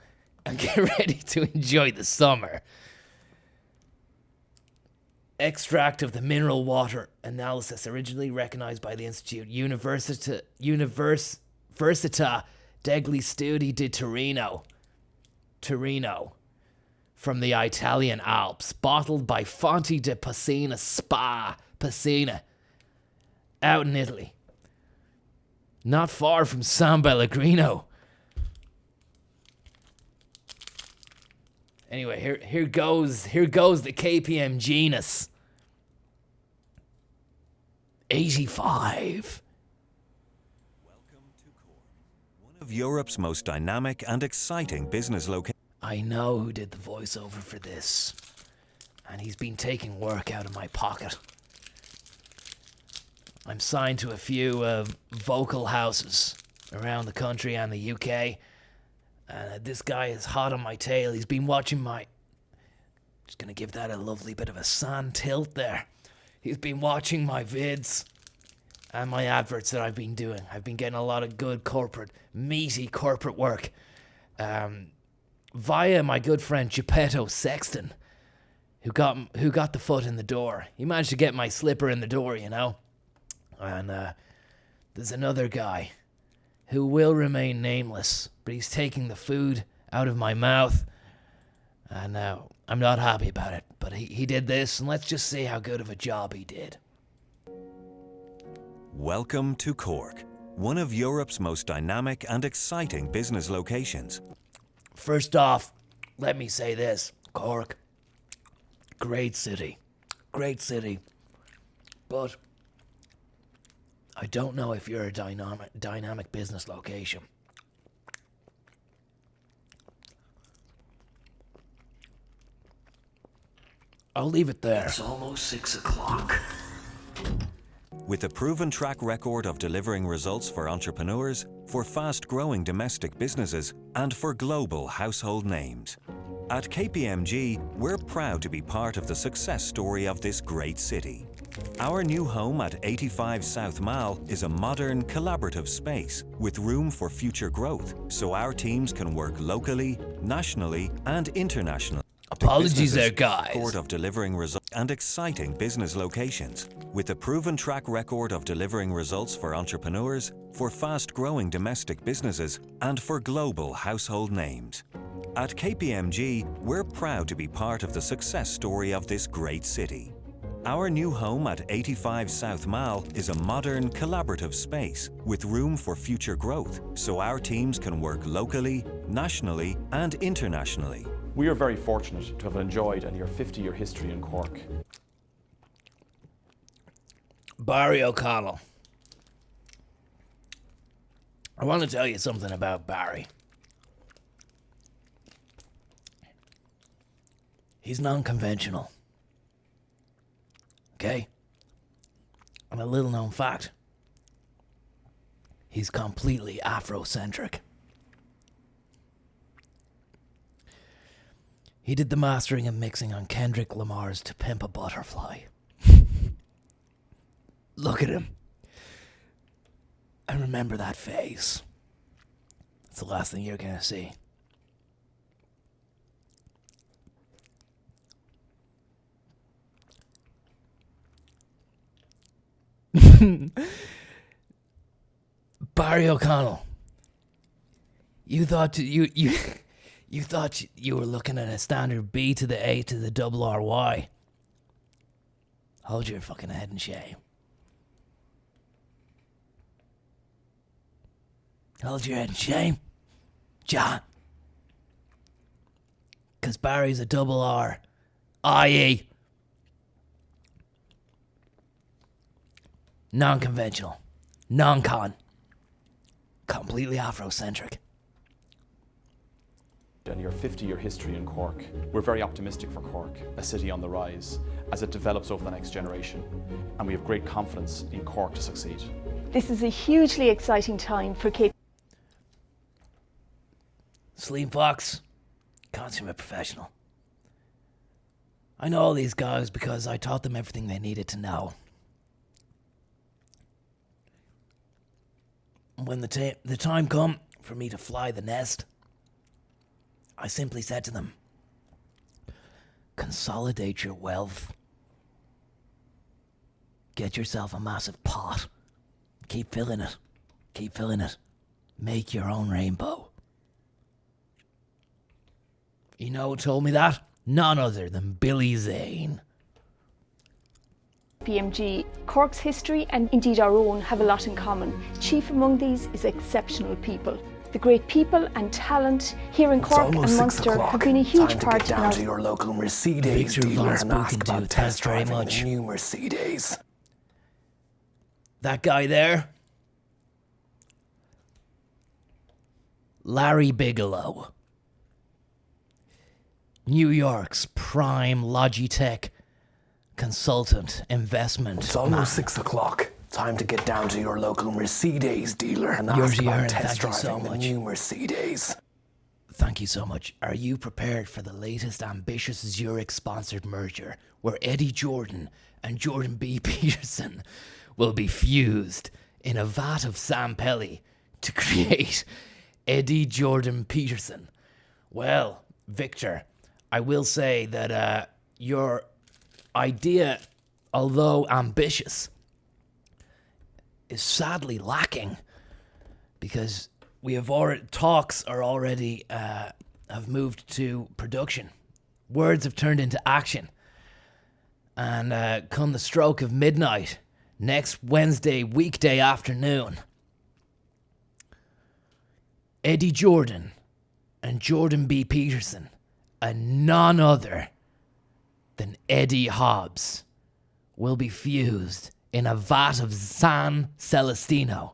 and get ready to enjoy the summer. Extract of the mineral water analysis, originally recognized by the Institute Università degli Studi di Torino, from the Italian Alps, bottled by Fonti di Piscina Spa Piscina, out in Italy, not far from San Pellegrino. Anyway, here goes the KPMG-ness. 85. One of Europe's most dynamic and exciting business locations. I know who did the voiceover for this, and he's been taking work out of my pocket. I'm signed to a few vocal houses around the country and the UK. This guy is hot on my tail. He's been watching my... Just gonna give that a lovely bit of a sand tilt there. He's been watching my vids and my adverts that I've been doing. I've been getting a lot of good meaty corporate work via my good friend Geppetto Sexton, who got the foot in the door. He managed to get my slipper in the door, you know. And there's another guy who will remain nameless, but he's taking the food out of my mouth, and I'm not happy about it. But he did this, and let's just see how good of a job he did. Welcome to Cork, one of Europe's most dynamic and exciting business locations. First off, let me say this. Cork, great city, but I don't know if you're a dynamic business location. I'll leave it there. It's almost 6 o'clock. With a proven track record of delivering results for entrepreneurs, for fast-growing domestic businesses, and for global household names. At KPMG, we're proud to be part of the success story of this great city. Our new home at 85 South Mall is a modern, collaborative space with room for future growth, so our teams can work locally, nationally, and internationally. Apologies there, guys. Record of delivering results and exciting business locations. With a proven track record of delivering results for entrepreneurs, for fast-growing domestic businesses, and for global household names. At KPMG, we're proud to be part of the success story of this great city. Our new home at 85 South Mall is a modern, collaborative space with room for future growth, so our teams can work locally, nationally, and internationally. We are very fortunate to have enjoyed a near 50-year history in Cork. Barry O'Connell. I want to tell you something about Barry. He's non-conventional. Okay? And a little known fact. He's completely Afrocentric. He did the mastering and mixing on Kendrick Lamar's To Pimp a Butterfly. Look at him. And remember that face. It's the last thing you're gonna see. Barry O'Connell. You thought you thought you were looking at a standard B to the A to the double RY. Hold your fucking head in shame. Hold your head in shame, John. Because Barry's a double R, i.e. non-conventional, non-con, completely Afrocentric. And your 50-year history in Cork. We're very optimistic for Cork, a city on the rise, as it develops over the next generation. And we have great confidence in Cork to succeed. This is a hugely exciting time for Cape. Slim Fox, consummate professional. I know all these guys because I taught them everything they needed to know. When the time come for me to fly the nest, I simply said to them, consolidate your wealth. Get yourself a massive pot. Keep filling it. Keep filling it. Make your own rainbow. You know who told me that? None other than Billy Zane. PMG, Cork's history and indeed our own have a lot in common. Chief among these is exceptional people. The great people and talent here in Cork and Munster have been a huge part of our... to your local Mercedes dealer and ask about test driving the new Mercedes. That guy there? Larry Bigelow. New York's prime Logitech consultant investment. It's almost 6 o'clock. Time to get down to your local Mercedes dealer and ask about test driving the new Mercedes. Thank you so much. Are you prepared for the latest ambitious Zurich-sponsored merger where Eddie Jordan and Jordan B. Peterson will be fused in a vat of Sam Pelly to create Eddie Jordan Peterson? Well, Victor, I will say that your idea, although ambitious, is sadly lacking because we have already talks are already have moved to production. Words have turned into action, and come the stroke of midnight next Wednesday weekday afternoon, Eddie Jordan and Jordan B. Peterson, and none other than Eddie Hobbs, will be fused in a vat of San Celestino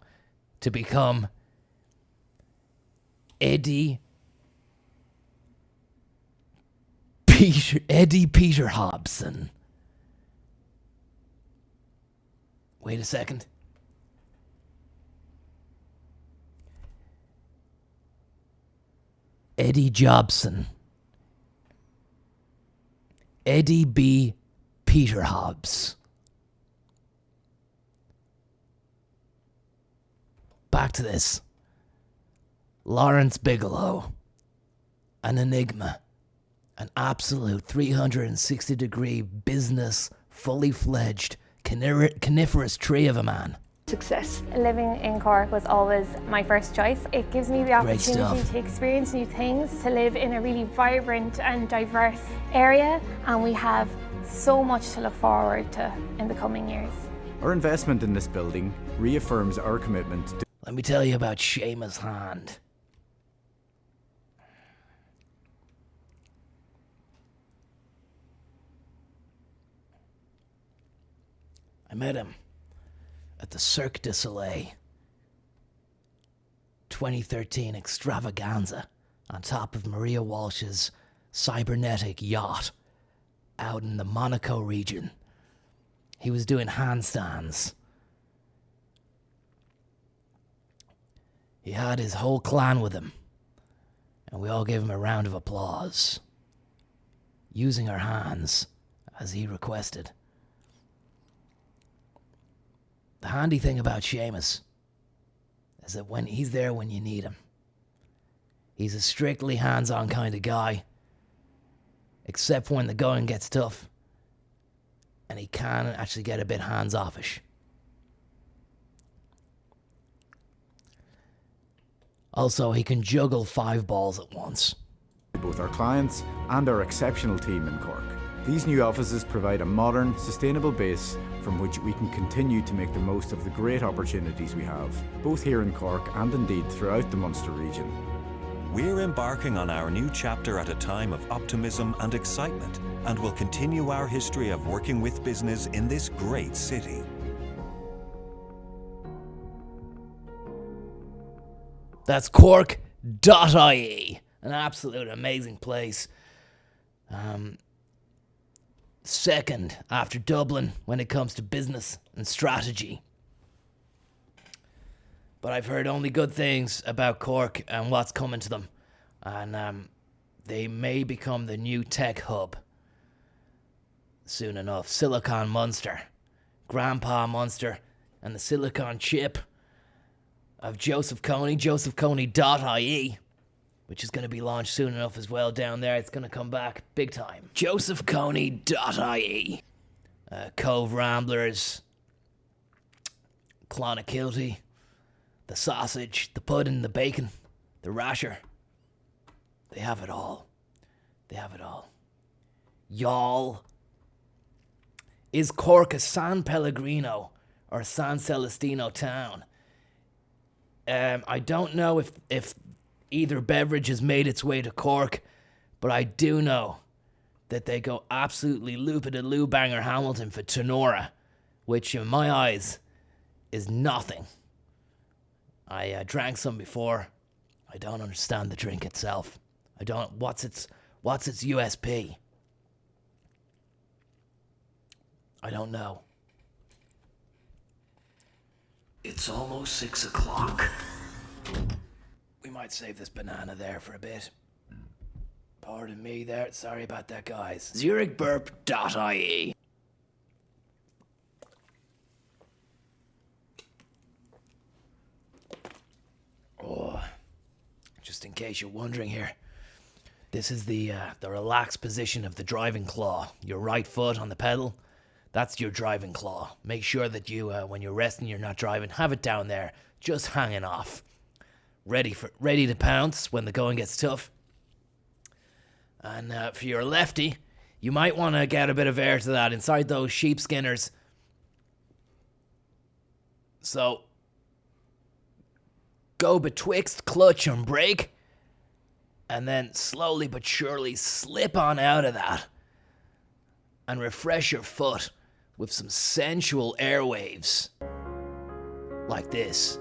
to become Eddie Peter Hobson. Wait a second. Eddie Jobson. Eddie B. Peter Hobbs. Back to this. Lawrence Bigelow. An enigma. An absolute 360-degree business, fully fledged, coniferous tree of a man. Success. Living in Cork was always my first choice. It gives me the Great opportunity stuff. to experience new things, to live in a really vibrant and diverse area, and we have so much to look forward to in the coming years. Our investment in this building reaffirms our commitment to... Let me tell you about Seamus Hand. I met him at the Cirque du Soleil 2013 extravaganza on top of Maria Walsh's cybernetic yacht out in the Monaco region. He was doing handstands. He had his whole clan with him, and we all gave him a round of applause, using our hands as he requested. The handy thing about Seamus is that when he's there when you need him. He's a strictly hands-on kind of guy, except when the going gets tough, and he can actually get a bit hands-offish. Also, he can juggle 5 balls at once. Both our clients and our exceptional team in Cork. These new offices provide a modern, sustainable base from which we can continue to make the most of the great opportunities we have, both here in Cork and indeed throughout the Munster region. We're embarking on our new chapter at a time of optimism and excitement, and will continue our history of working with business in this great city. That's Cork.ie, an absolute amazing place. Second after Dublin when it comes to business and strategy. But I've heard only good things about Cork and what's coming to them. And they may become the new tech hub soon enough. Silicon Munster, Grandpa Munster, and the Silicon chip of Joseph Coney, josephconey.ie, which is going to be launched soon enough as well down there. It's going to come back big time. josephconey.ie. Cove Ramblers, Clonakilty, the sausage, the pudding, the bacon, the rasher. They have it all. They have it all. Y'all. Is Cork a San Pellegrino or San Celestino town? I don't know if either beverage has made its way to Cork, but I do know that they go absolutely loop-a-de-loo banger Hamilton for Tenora, which in my eyes is nothing. I drank some before. I don't understand the drink itself. I don't. What's its USP? I don't know. It's almost 6 o'clock. We might save this banana there for a bit. Pardon me there. Sorry about that, guys. ZurichBurp.ie. Oh, just in case you're wondering here, this is the relaxed position of the driving claw. Your right foot on the pedal, that's your driving claw. Make sure that you, when you're resting, you're not driving, have it down there, just hanging off. Ready to pounce when the going gets tough. And for your lefty, you might want to get a bit of air to that inside those sheepskinners. So, go betwixt clutch and brake, and then slowly but surely slip on out of that and refresh your foot with some sensual airwaves. Like this.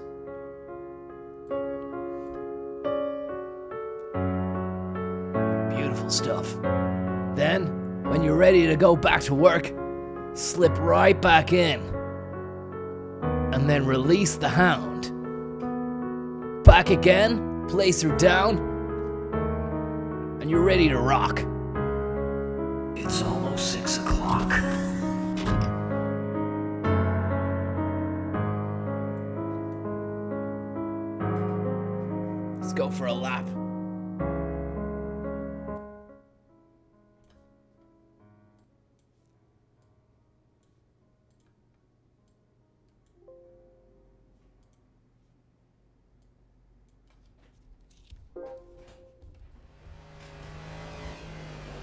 Beautiful stuff. Then, when you're ready to go back to work, slip right back in. And then release the hound. Back again, place her down, and you're ready to rock. It's almost 6 o'clock. Let's go for a lap.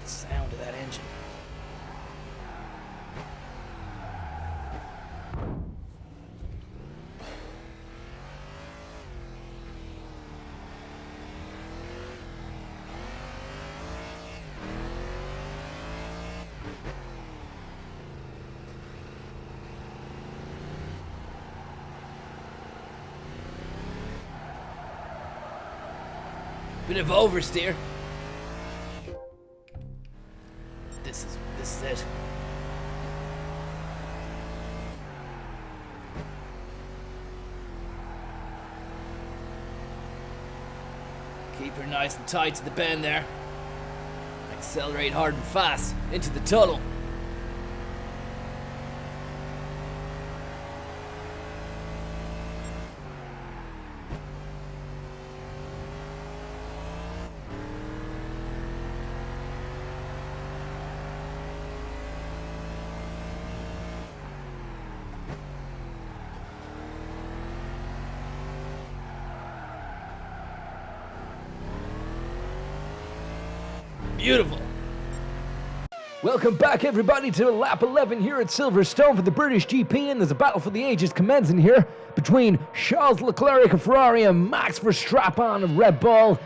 The sound of that engine. Bit of oversteer. This is it. Keep her nice and tight to the bend there. Accelerate hard and fast into the tunnel. Beautiful. Welcome back, everybody, to lap 11 here at Silverstone for the British GP, and there's a battle for the ages commencing here between Charles Leclerc of Ferrari and Max Verstappen of Red Bull.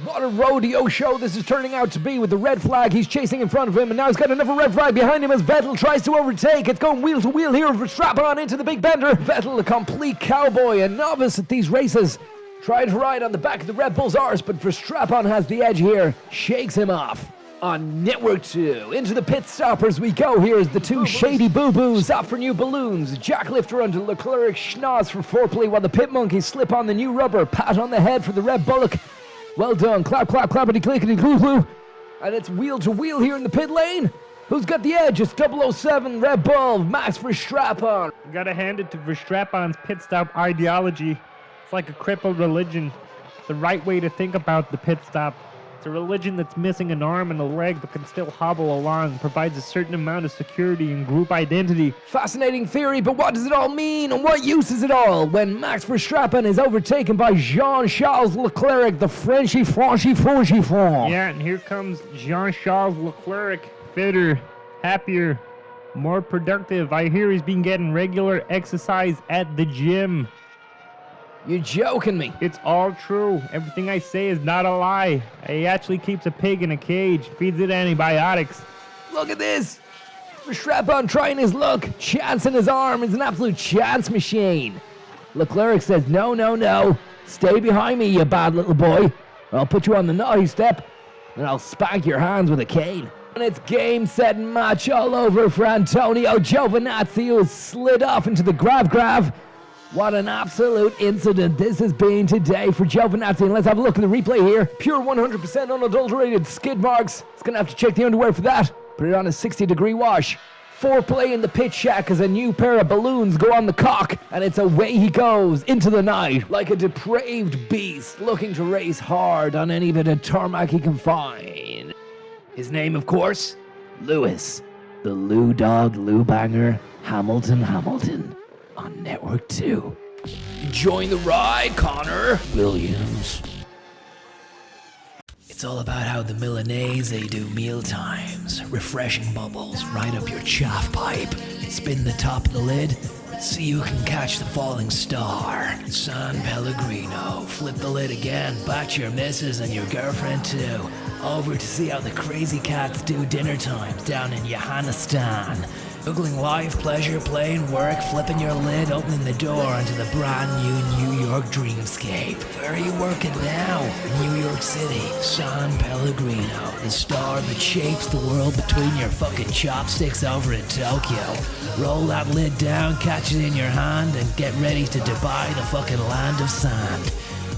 What a rodeo show this is turning out to be with the red flag. He's chasing in front of him, and now he's got another red flag behind him as Vettel tries to overtake. It's going wheel to wheel here. Verstappen into the big bender. Vettel, a complete cowboy, a novice at these races. Tried to ride on the back of the Red Bull's arse, but Verstappen has the edge here. Shakes him off. On Network 2, into the pit stoppers we go. Here's the two shady boo-boos up for new balloons. Jack Lifter under Leclerc, schnoz for foreplay while the pit monkeys slip on the new rubber. Pat on the head for the Red Bullock. Well done. Clap, clap, clappity, clickety, glue. And it's wheel to wheel here in the pit lane. Who's got the edge? It's 007 Red Bull, Max Verstappen. You gotta hand it to Verstappen's pit stop ideology. It's like a crippled religion. It's the right way to think about the pit stop. It's a religion that's missing an arm and a leg but can still hobble along, provides a certain amount of security and group identity. Fascinating theory, but what does it all mean and what use is it all when Max Verstappen is overtaken by Jean-Charles Leclerc, the Frenchy. Yeah, and here comes Jean-Charles Leclerc, fitter, happier, more productive. I hear he's been getting regular exercise at the gym. You're joking me. It's all true. Everything I say is not a lie. He actually keeps a pig in a cage, feeds it antibiotics. Look at this. Verstappen trying his luck. Chance in his arm. It's an absolute chance machine. Leclerc says, no. Stay behind me, you bad little boy. I'll put you on the naughty step, and I'll spank your hands with a cane. And it's game, set, and match all over for Antonio Giovinazzi, who slid off into the grav. What an absolute incident this has been today for Giovinazzi. And let's have a look at the replay here. Pure 100% unadulterated skid marks. He's going to have to check the underwear for that. Put it on a 60-degree wash. Foreplay in the pit shack as a new pair of balloons go on the cock. And it's away he goes into the night like a depraved beast looking to race hard on any bit of tarmac he can find. His name, of course, Lewis. The Lou Dog, Lou Banger, Hamilton. On Network 2. Join the ride, Conor Williams. It's all about how the Milanese do meal times. Refreshing bubbles right up your chaff pipe. Spin the top of the lid. See who can catch the falling star. San Pellegrino. Flip the lid again. Back to your missus and your girlfriend too. Over to see how the crazy cats do dinner times down in Johannestan. Googling life, pleasure, playing, work, flipping your lid, opening the door onto the brand new New York dreamscape. Where are you working now? New York City. San Pellegrino, the star that shapes the world between your fucking chopsticks over in Tokyo. Roll that lid down, catch it in your hand, and get ready to Dubai, the fucking land of sand.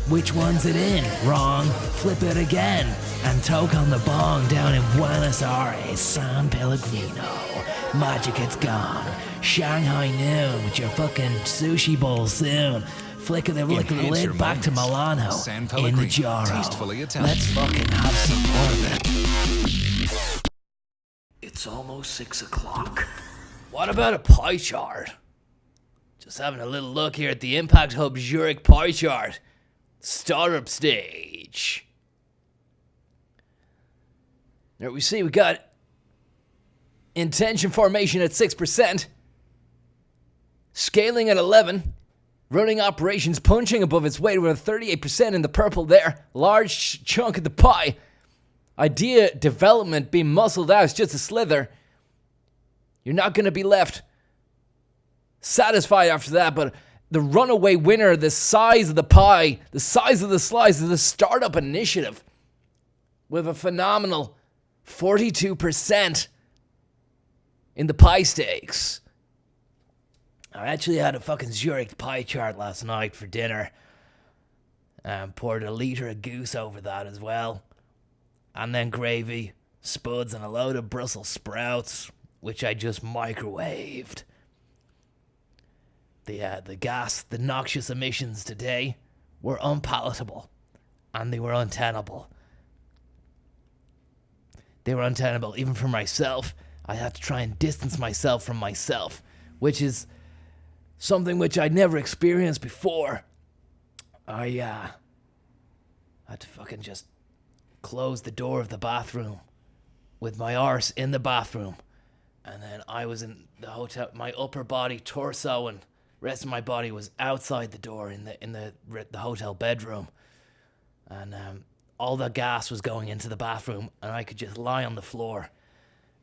Which one's it in? Wrong. Flip it again. And toke on the bong down in Buenos Aires, San Pellegrino. Magic, it's gone. Shanghai noon with your fucking sushi bowl soon. Flick of the lid back to Milano in the Jaro. Let's fucking have some more of it. It's almost 6 o'clock. What about a pie chart? Just having a little look here at the Impact Hub Zurich pie chart. Startup stage. There we see we got intention formation at 6%, scaling at 11%, running operations punching above its weight with a 38% in the purple there, large chunk of the pie. Idea development being muscled out is just a slither. You're not going to be left satisfied after that, but the runaway winner, the size of the pie, the size of the slice is the startup initiative with a phenomenal 42% in the pie stakes. I actually had a fucking Zurich pie chart last night for dinner. Poured a litre of goose over that as well. And then gravy, spuds, and a load of Brussels sprouts, which I just microwaved. The gas, the noxious emissions today were unpalatable, and they were untenable. They were untenable even for myself. I had to try and distance myself from myself, which is something which I'd never experienced before. I had to fucking just close the door of the bathroom with my arse in the bathroom, and then I was in the hotel. My upper body, torso, and rest of my body was outside the door in the hotel bedroom, and all the gas was going into the bathroom, and I could just lie on the floor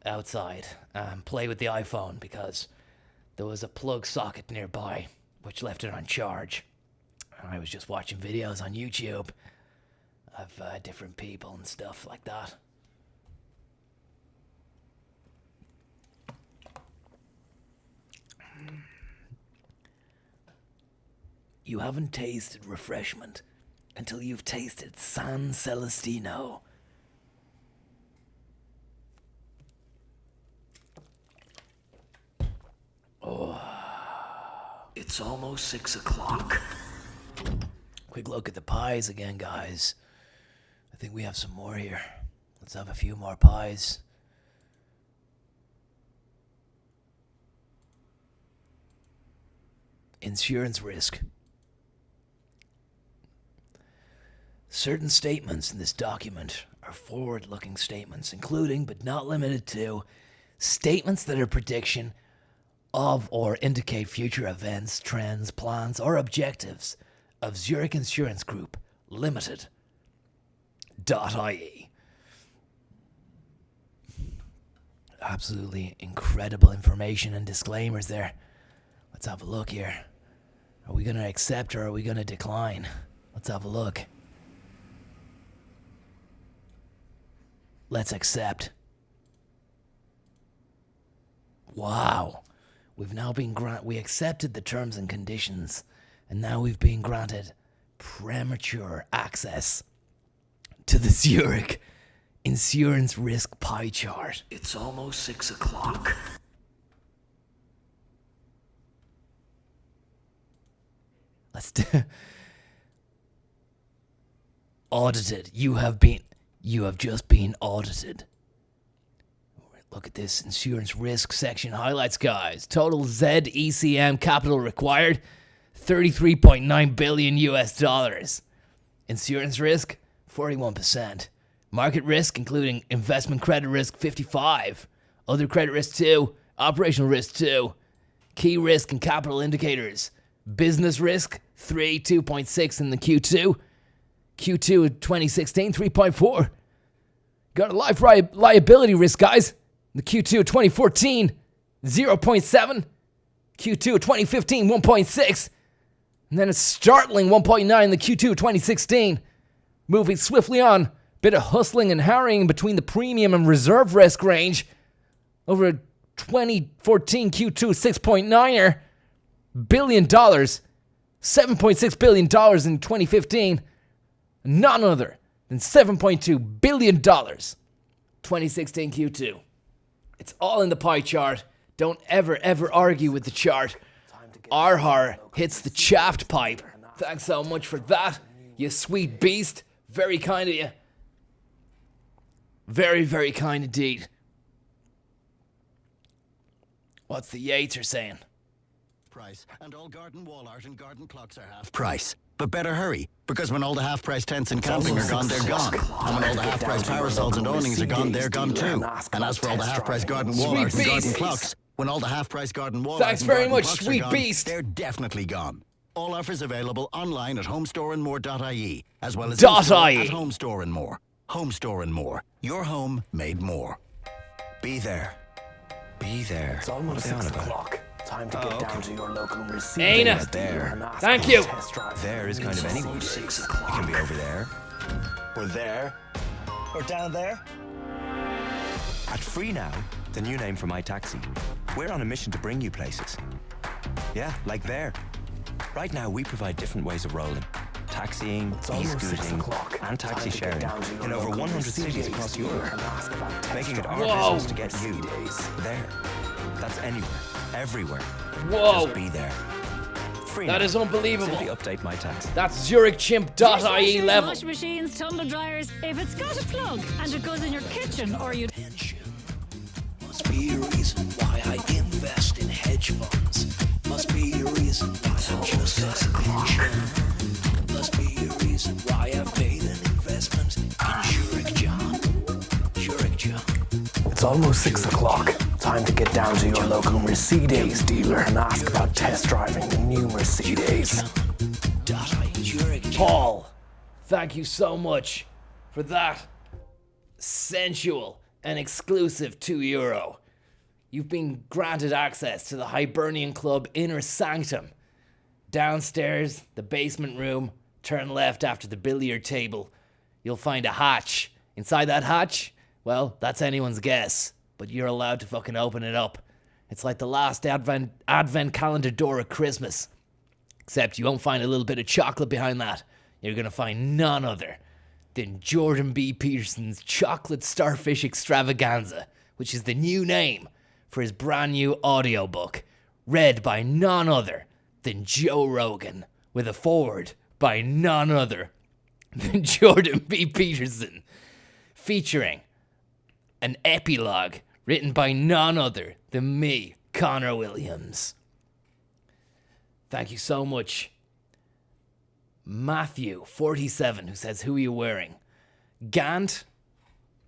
outside and play with the iPhone because there was a plug socket nearby which left it on charge. And I was just watching videos on YouTube of different people and stuff like that. You haven't tasted refreshment until you've tasted San Celestino. Oh. It's almost 6 o'clock. Quick look at the pies again, guys. I think we have some more here. Let's have a few more pies. Insurance risk. Certain statements in this document are forward-looking statements, including, but not limited to, statements that are prediction of or indicate future events, trends, plans, or objectives of Zurich Insurance Group Limited. .ie. Absolutely incredible information and disclaimers there. Let's have a look here. Are we going to accept or are we going to decline? Let's have a look. Let's accept. Wow. We've now been we accepted the terms and conditions, and now we've been granted premature access to the Zurich insurance risk pie chart. It's almost 6 o'clock. Let's do audited. You have just been audited. Look at this insurance risk section highlights, guys. Total ZECM capital required, $33.9 billion US. Insurance risk, 41%. Market risk, including investment credit risk, 55%. Other credit risk, 2%. Operational risk, 2%. Key risk and capital indicators. Business risk, 3, 2.6 in the Q2. Q2 of 2016, 3.4. Got a life liability risk, guys. The Q2 of 2014, 0.7. Q2 2015, 1.6. And then a startling 1.9 in the Q2 2016. Moving swiftly on. Bit of hustling and harrying between the premium and reserve risk range. Over a 2014 Q2 6.9er. Billion dollars. $7.6 billion in 2015. None other than $7.2 billion. 2016 Q2. It's all in the pie chart. Don't ever argue with the chart. Arhar hits the shaft pipe. Thanks so much for that, you sweet beast. Very kind of you. Very, very kind indeed. What's the Yates are saying? Price, and all garden wall art and garden clocks are half price. But better hurry, because when all the half-price tents and camping are gone, they're gone. And when all the half-price parasols and awnings are gone, they're gone too. And as for all the half-price garden wall art and garden clocks, when all the half-price garden wall art and garden clocks are gone, they're definitely gone. All offers available online at homestoreandmore.ie, as well as at Home Store and More. Home Store and More. Your home made more. Be there. Be there. It's almost 6 o'clock. Time to get down to your local Mercedes. Aina, there. Thank you. There is kind of anywhere. It can be over there, or there, or down there. At Free Now, the new name for my taxi, we're on a mission to bring you places. Yeah, like there. Right now, we provide different ways of rolling. Taxiing, e-scooting, and taxi sharing in over 100 cities across Europe, making it our business to get you there. That's anywhere, everywhere. Whoa! Just be there. Free that now. is unbelievable. Simply update my taxi. That's ZurichChimp.ie level. Washing machines, tumble dryers. If it's got a plug and it goes in your kitchen or you... Must be a reason why I invest in hedge funds. Must be a reason why I just got a pension. Must be a reason why I've made an investment in Zurich John. Zurich John. It's almost 6 o'clock. Time to get down to your local Mercedes dealer and ask about test driving the new Mercedes. Paul, thank you so much for that sensual and exclusive €2. You've been granted access to the Hibernian Club Inner Sanctum. Downstairs, the basement room, turn left after the billiard table. You'll find a hatch. Inside that hatch, well, that's anyone's guess, but you're allowed to fucking open it up. It's like the last advent calendar door at Christmas. Except you won't find a little bit of chocolate behind that. You're gonna find none other than Jordan B. Peterson's Chocolate Starfish Extravaganza, which is the new name for his brand new audiobook, read by none other than Joe Rogan, with a foreword by none other than Jordan B. Peterson, featuring an epilogue written by none other than me, Conor Williams. Thank you so much. Matthew, 47, who says, who are you wearing? Gant?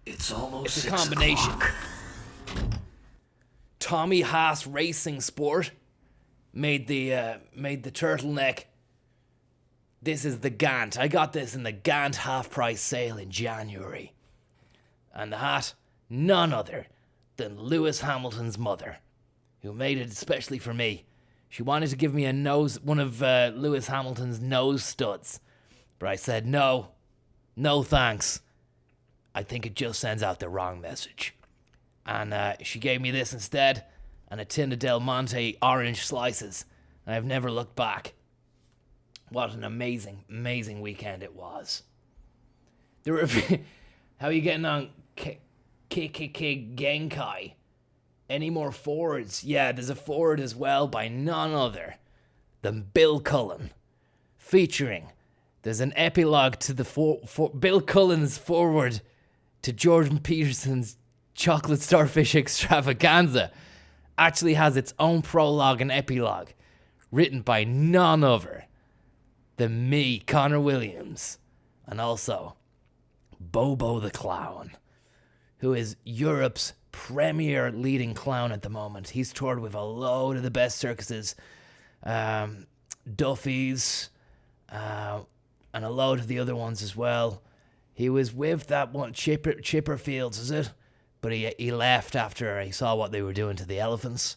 It's almost It's a combination. Tommy Haas Racing Sport made the turtleneck. This is the Gant. I got this in the Gant half-price sale in January. And the hat, none other than Lewis Hamilton's mother, who made it especially for me. She wanted to give me one of Lewis Hamilton's nose studs, but I said no thanks. I think it just sends out the wrong message. And she gave me this instead, and a tin of Del Monte orange slices, and I've never looked back. What an amazing, amazing weekend it was. How are you getting on, KKK Genkai? Any more forwards? Yeah, there's a forward as well by none other than Bill Cullen. Featuring, there's an epilogue to the Bill Cullen's forward to Jordan Peterson's Chocolate Starfish Extravaganza. Actually has its own prologue and epilogue, written by none other than me, Conor Williams, and also Bobo the Clown, who is Europe's premier leading clown at the moment. He's toured with a load of the best circuses, Duffy's, and a load of the other ones as well. He was with that one, Chipperfields, is it? but he left after he saw what they were doing to the elephants.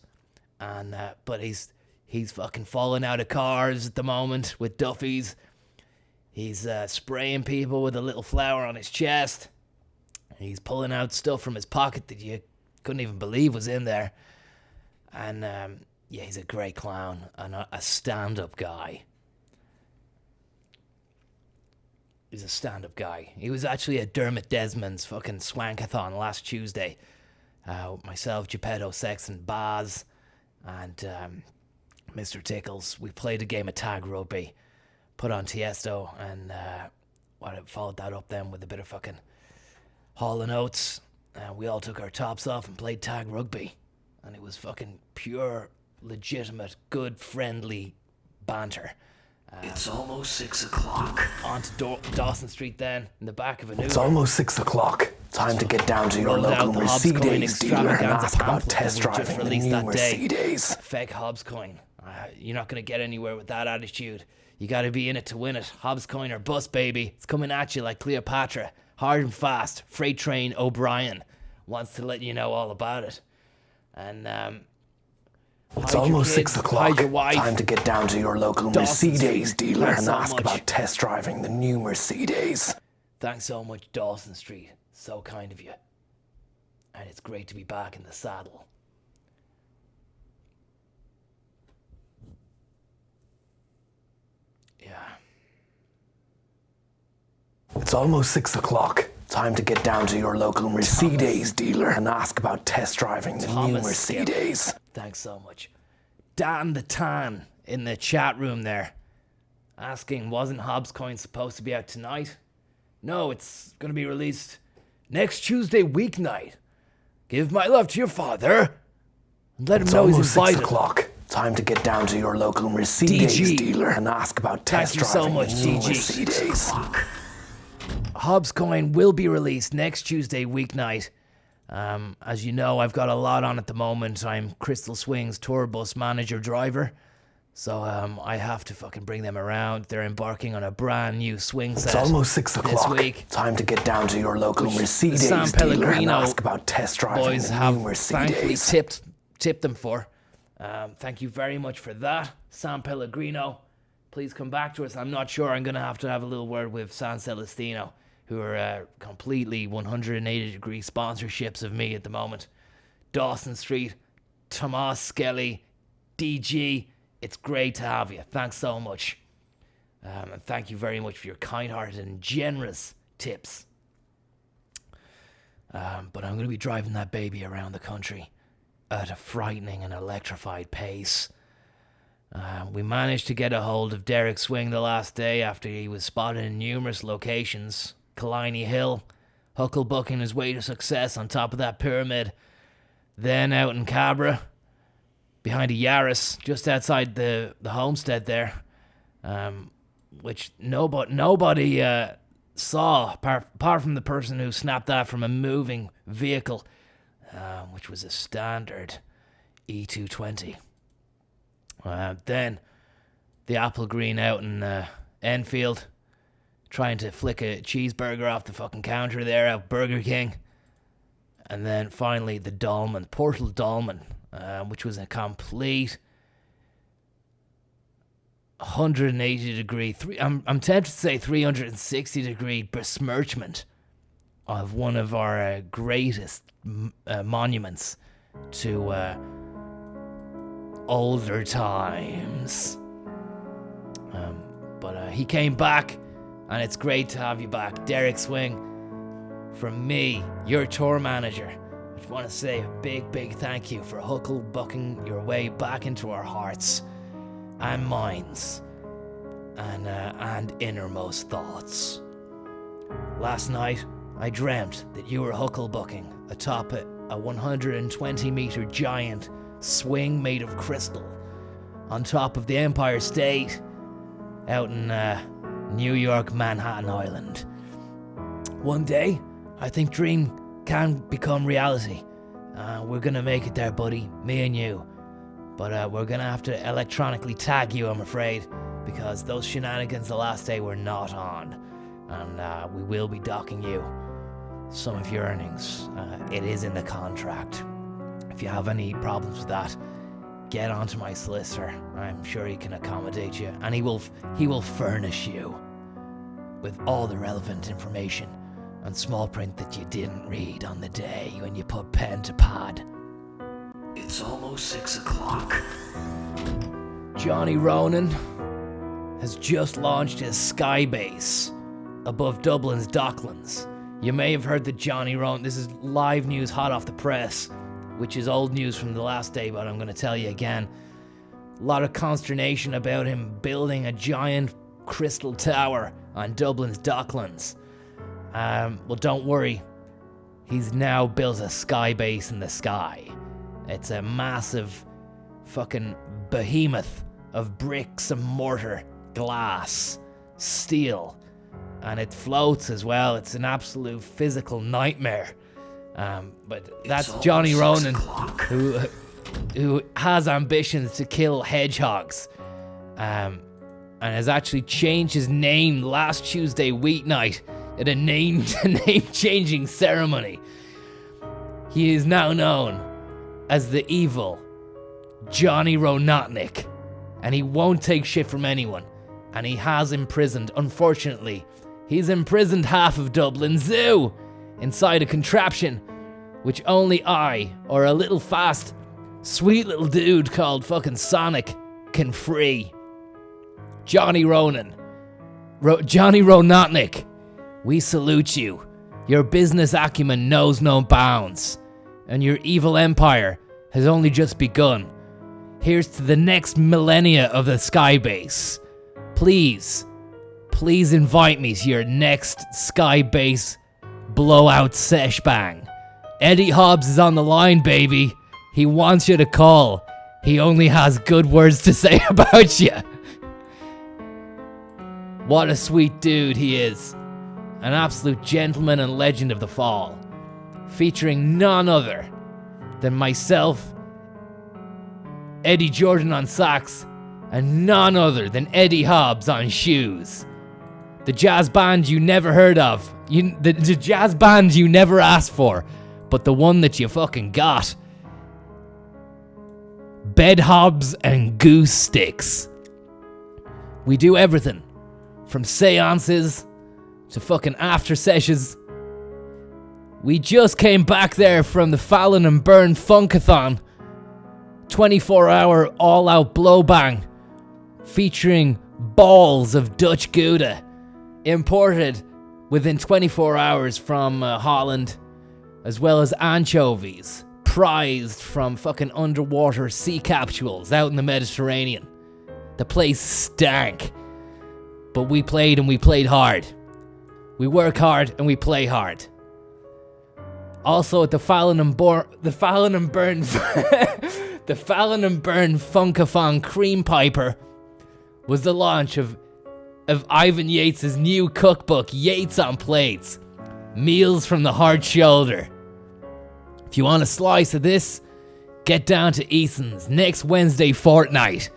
And but he's fucking falling out of cars at the moment with Duffies. He's spraying people with a little flower on his chest. He's pulling out stuff from his pocket that you couldn't even believe was in there. And yeah, he's a great clown and a stand-up guy. He's a stand-up guy. He was actually at Dermot Desmond's fucking Swankathon last Tuesday. Myself, Geppetto, Sexton, Baz, and Mr. Tickles. We played a game of tag rugby, put on Tiesto, and followed that up then with a bit of fucking Hall & Oates. We all took our tops off and played tag rugby. And it was fucking pure, legitimate, good, friendly banter. It's almost 6 o'clock. On to Dawson Street then, in the back of an Uber. It's almost 6 o'clock. Time to get down to your local Mercedes dealer and ask about test driving the new Mercedes. Fake Hobbs coin. You're not going to get anywhere with that attitude. You got to be in it to win it. Hobbs coin or bust, baby. It's coming at you like Cleopatra. Hard and fast. Freight train O'Brien wants to let you know all about it. And it's almost 6 o'clock. Time to get down to your local Mercedes dealer and ask about test driving the new Mercedes. Thanks so much, Dawson Street. So kind of you. And it's great to be back in the saddle. Yeah. It's almost 6 o'clock. Time to get down to your local Mercedes dealer and ask about test driving the new Mercedes. Skip. Thanks so much. Dan the Tan in the chat room there, asking, wasn't Hobbs Coin supposed to be out tonight? No, it's going to be released next Tuesday weeknight. Give my love to your father and let him know he's invited. 6 o'clock. Time to get down to your local Mercedes dealer and ask about test driving the new Mercedes. Hobbs Coin will be released next Tuesday weeknight. As you know, I've got a lot on at the moment. I'm Crystal Swing's tour bus manager driver. So I have to fucking bring them around. They're embarking on a brand new swing set. It's almost 6 o'clock. This week. Time to get down to your local Mercedes dealer and ask about test driving boys the have new Mercedes. thankfully tipped them for. Thank you very much for that, San Pellegrino. Please come back to us. I'm not sure. I'm going to have a little word with San Celestino, who are completely 180-degree sponsorships of me at the moment. Dawson Street, Tomas Skelly, DG, it's great to have you. Thanks so much. And thank you very much for your kind-hearted and generous tips. But I'm going to be driving that baby around the country at a frightening and electrified pace. We managed to get a hold of Derek Swing the last day after he was spotted in numerous locations. Killiney Hill, hucklebucking his way to success on top of that pyramid. Then out in Cabra, behind a Yaris, just outside the homestead there, which nobody saw, apart from the person who snapped that from a moving vehicle, which was a standard E220. Then the apple green out in Enfield, trying to flick a cheeseburger off the fucking counter there at Burger King. And then finally the Dolman, Portal Dolman, which was a complete 180 degree, I'm tempted to say 360 degree besmirchment of one of our greatest monuments to older times. But he came back, and it's great to have you back. Derek Swing, from me, your tour manager, I just want to say a big thank you for hucklebucking your way back into our hearts and minds and innermost thoughts. Last night, I dreamt that you were hucklebucking atop a 120-meter giant swing made of crystal on top of the Empire State out in New York, Manhattan Island. One day, I think dream can become reality. We're gonna make it there, buddy, me and you. But we're gonna have to electronically tag you, I'm afraid, because those shenanigans the last day were not on. And we will be docking you. some of your earnings. It is in the contract. If you have any problems with that, get onto my solicitor. I'm sure he can accommodate you, and he will furnish you with all the relevant information and small print that you didn't read on the day when you put pen to pad. It's almost 6 o'clock. Johnny Ronan has just launched his sky base above Dublin's Docklands. You may have heard that Johnny Ronan, this is live news hot off the press, which is old news from the last day, but I'm going to tell you again. A lot of consternation about him building a giant crystal tower on Dublin's Docklands. Well, don't worry. He's now built a sky base in the sky. It's a massive fucking behemoth of bricks and mortar, glass, steel, and it floats as well. It's an absolute physical nightmare. But that's Johnny Ronan, who has ambitions to kill hedgehogs, and has actually changed his name last Tuesday weeknight at a name-changing ceremony. He is now known as the evil Johnny Ronotnik, and he won't take shit from anyone. And he has imprisoned, unfortunately, he's imprisoned half of Dublin Zoo inside a contraption which only I, or a little fast, sweet little dude called fucking Sonic, can free. Johnny Ronan, Johnny Ronotnik, we salute you. Your business acumen knows no bounds, and your evil empire has only just begun. Here's to the next millennia of the Skybase. Please invite me to your next Skybase blowout sesh bang. Eddie Hobbs is on the line, baby. He wants you to call. He only has good words to say about you. What a sweet dude he is. An absolute gentleman and legend of the fall. Featuring none other than myself, Eddie Jordan on sax, and none other than Eddie Hobbs on shoes. The jazz band you never heard of. The jazz band you never asked for, but the one that you fucking got. Bed Hobbs and Goose Sticks. We do everything, from seances to fucking after sessions. We just came back there from the Fallon and Byrne Funkathon. 24-hour all-out blow bang, featuring balls of Dutch Gouda, imported within 24 hours from Holland, as well as anchovies, prized from fucking underwater sea capsules out in the Mediterranean. The place stank, but we played and we played hard. We work hard and we play hard. Also at the Fallon and Byrne the Fallon and Byrne Funkathon Cream Piper was the launch of Ivan Yates' new cookbook, Yates on Plates, Meals from the Hard Shoulder. If you want a slice of this, get down to Eason's next Wednesday fortnight,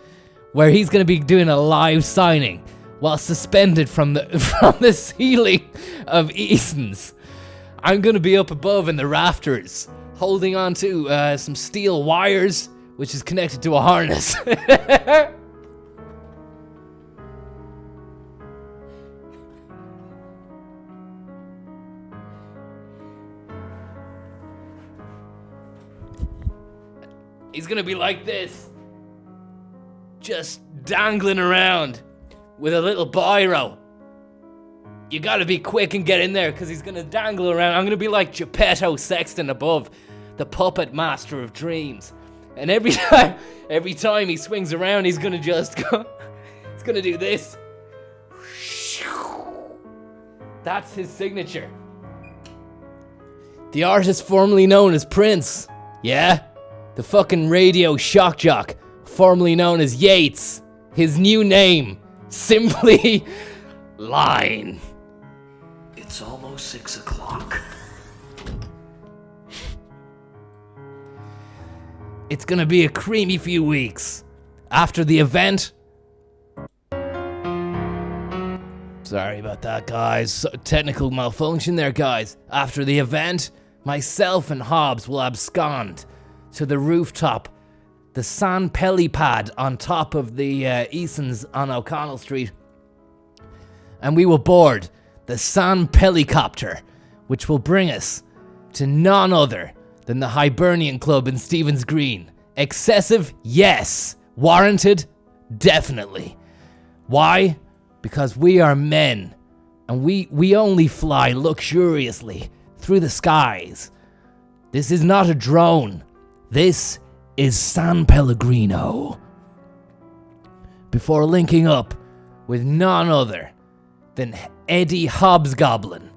where he's going to be doing a live signing while suspended from the ceiling of Eason's. I'm going to be up above in the rafters, holding on to some steel wires, which is connected to a harness. He's going to be like this, just dangling around with a little biro. You gotta be quick and get in there, because he's gonna dangle around. I'm gonna be like Geppetto Sexton above, the puppet master of dreams. And every time he swings around, he's gonna just go, he's gonna do this. That's his signature. The artist formerly known as Prince. Yeah? The fucking radio shock jock, formerly known as Yates. His new name, simply Line. It's almost 6 o'clock. It's gonna be a creamy few weeks. After the event, Sorry about that, guys. Technical malfunction there, guys. After the event, myself and Hobbs will abscond to the rooftop, the San Pelipad on top of the Easons on O'Connell Street, and we will board the San Pelicopter, which will bring us to none other than the Hibernian Club in Stephen's Green. Excessive? Yes. Warranted? Definitely. Why? Because we are men, and we only fly luxuriously through the skies. This is not a drone. This is San Pellegrino. Before linking up with none other than Eddie Hobgoblin,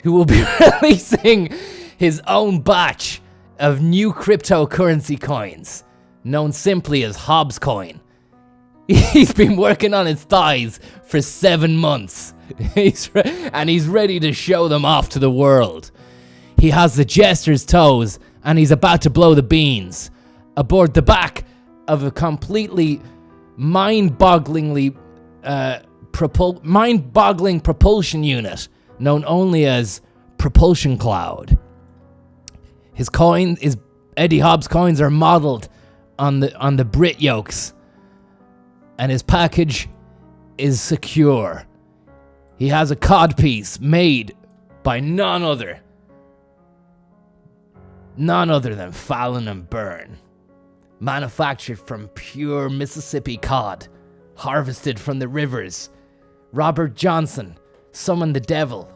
who will be releasing his own batch of new cryptocurrency coins, known simply as Hobbs Coin. He's been working on his thighs for 7 months, and he's ready to show them off to the world. He has the jester's toes, and he's about to blow the beans aboard the back of a completely mind-boggling propulsion unit known only as Propulsion Cloud. Eddie Hobbs coins are modeled on the Brit yokes, and his package is secure. He has a codpiece made by none other than Fallon and Byrne, manufactured from pure Mississippi cod, harvested from the rivers. Robert Johnson summoned the devil,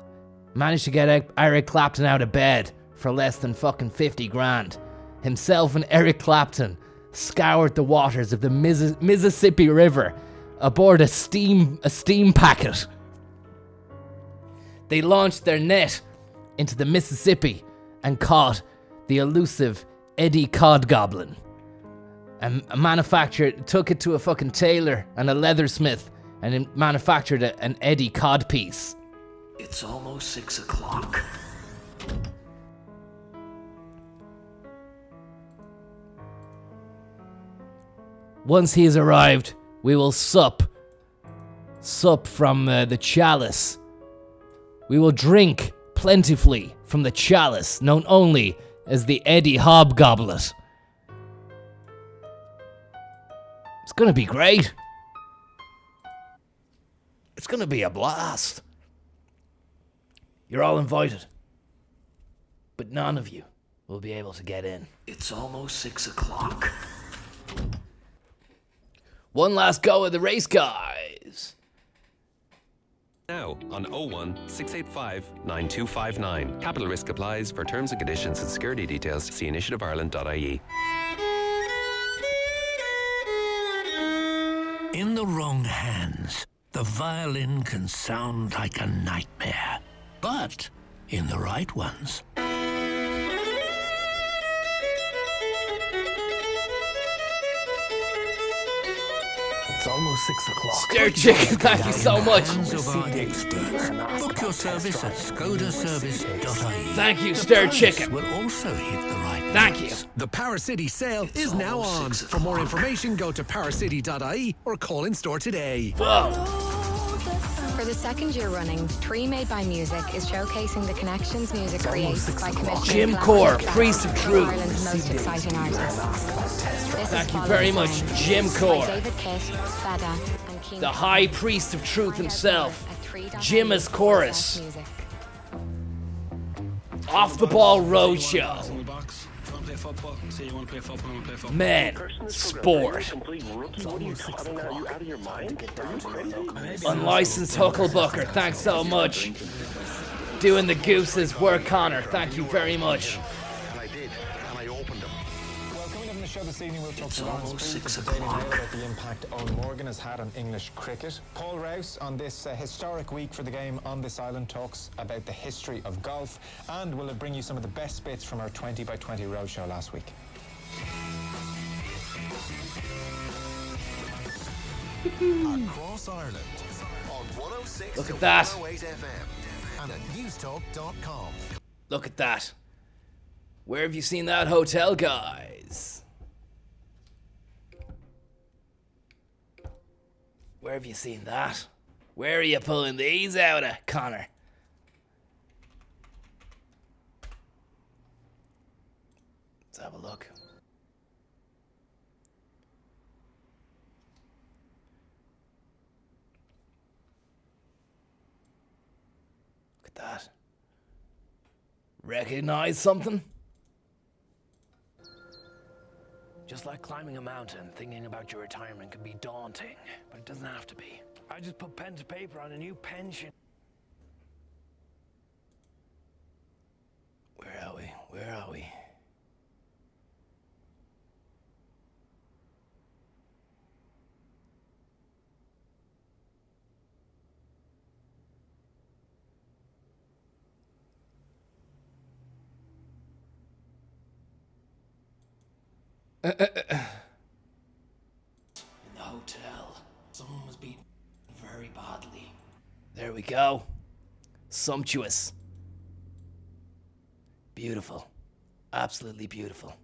managed to get Eric Clapton out of bed for less than fucking 50 grand. Himself and Eric Clapton scoured the waters of the Mississippi River aboard a steam packet. They launched their net into the Mississippi and caught the elusive Eddie Codgoblin. And a manufacturer took it to a fucking tailor and a leathersmith and manufactured an Eddie Cod piece. It's almost 6 o'clock. Once he has arrived, we will sup from the chalice. We will drink plentifully from the chalice, known only as the Eddie Hobgoblet. It's gonna be great. It's gonna be a blast. You're all invited, but none of you will be able to get in. It's almost 6 o'clock. One last go of the race, guys. Now on 01 685 9259. Capital risk applies. For terms and conditions and security details, see initiativeireland.ie. In the wrong hands, the violin can sound like a nightmare. But in the right ones, it's almost 6 o'clock. Stir Chicken, thank you so much. book your service at skodaservice.ie. Thank you, Stir Chicken. Will also hit the right Thank you. The Power City sale is now on. For more information, go to powercity.ie or call in store today. For the second year running, Tree Made by Music is showcasing the connections music creates by commissioning Jim Core, Priest of Truth. Ireland's most exciting artists. Thank you very much, Jim Core. David Kitt, Fada, and Keen. The High Priest of Truth himself, Jim as chorus. Off the Ball Roadshow. Man, sport. Unlicensed Hucklebucker, thanks so much. Doing the Goose's work, Conor, thank you very much. Show this evening we'll talk It's to Lawrence almost Freed 6 from the Daily Mail o'clock. about the impact Owen Morgan has had on English cricket. Paul Rouse on this historic week for the game on this island talks about the history of golf, and will bring you some of the best bits from our 20 by 20 roadshow last week. Across Ireland on 106 Look at that. 108 FM and at newstalk.com. Look at that. Where have you seen that hotel, guys? Where have you seen that? Where are you pulling these out of, Conor? Let's have a look. Look at that. Recognize something? Just like climbing a mountain, thinking about your retirement can be daunting, but it doesn't have to be. I just put pen to paper on a new pension. Where are we? Where are we? In the hotel, someone was beaten very badly. There we go. Sumptuous. Beautiful. Absolutely beautiful.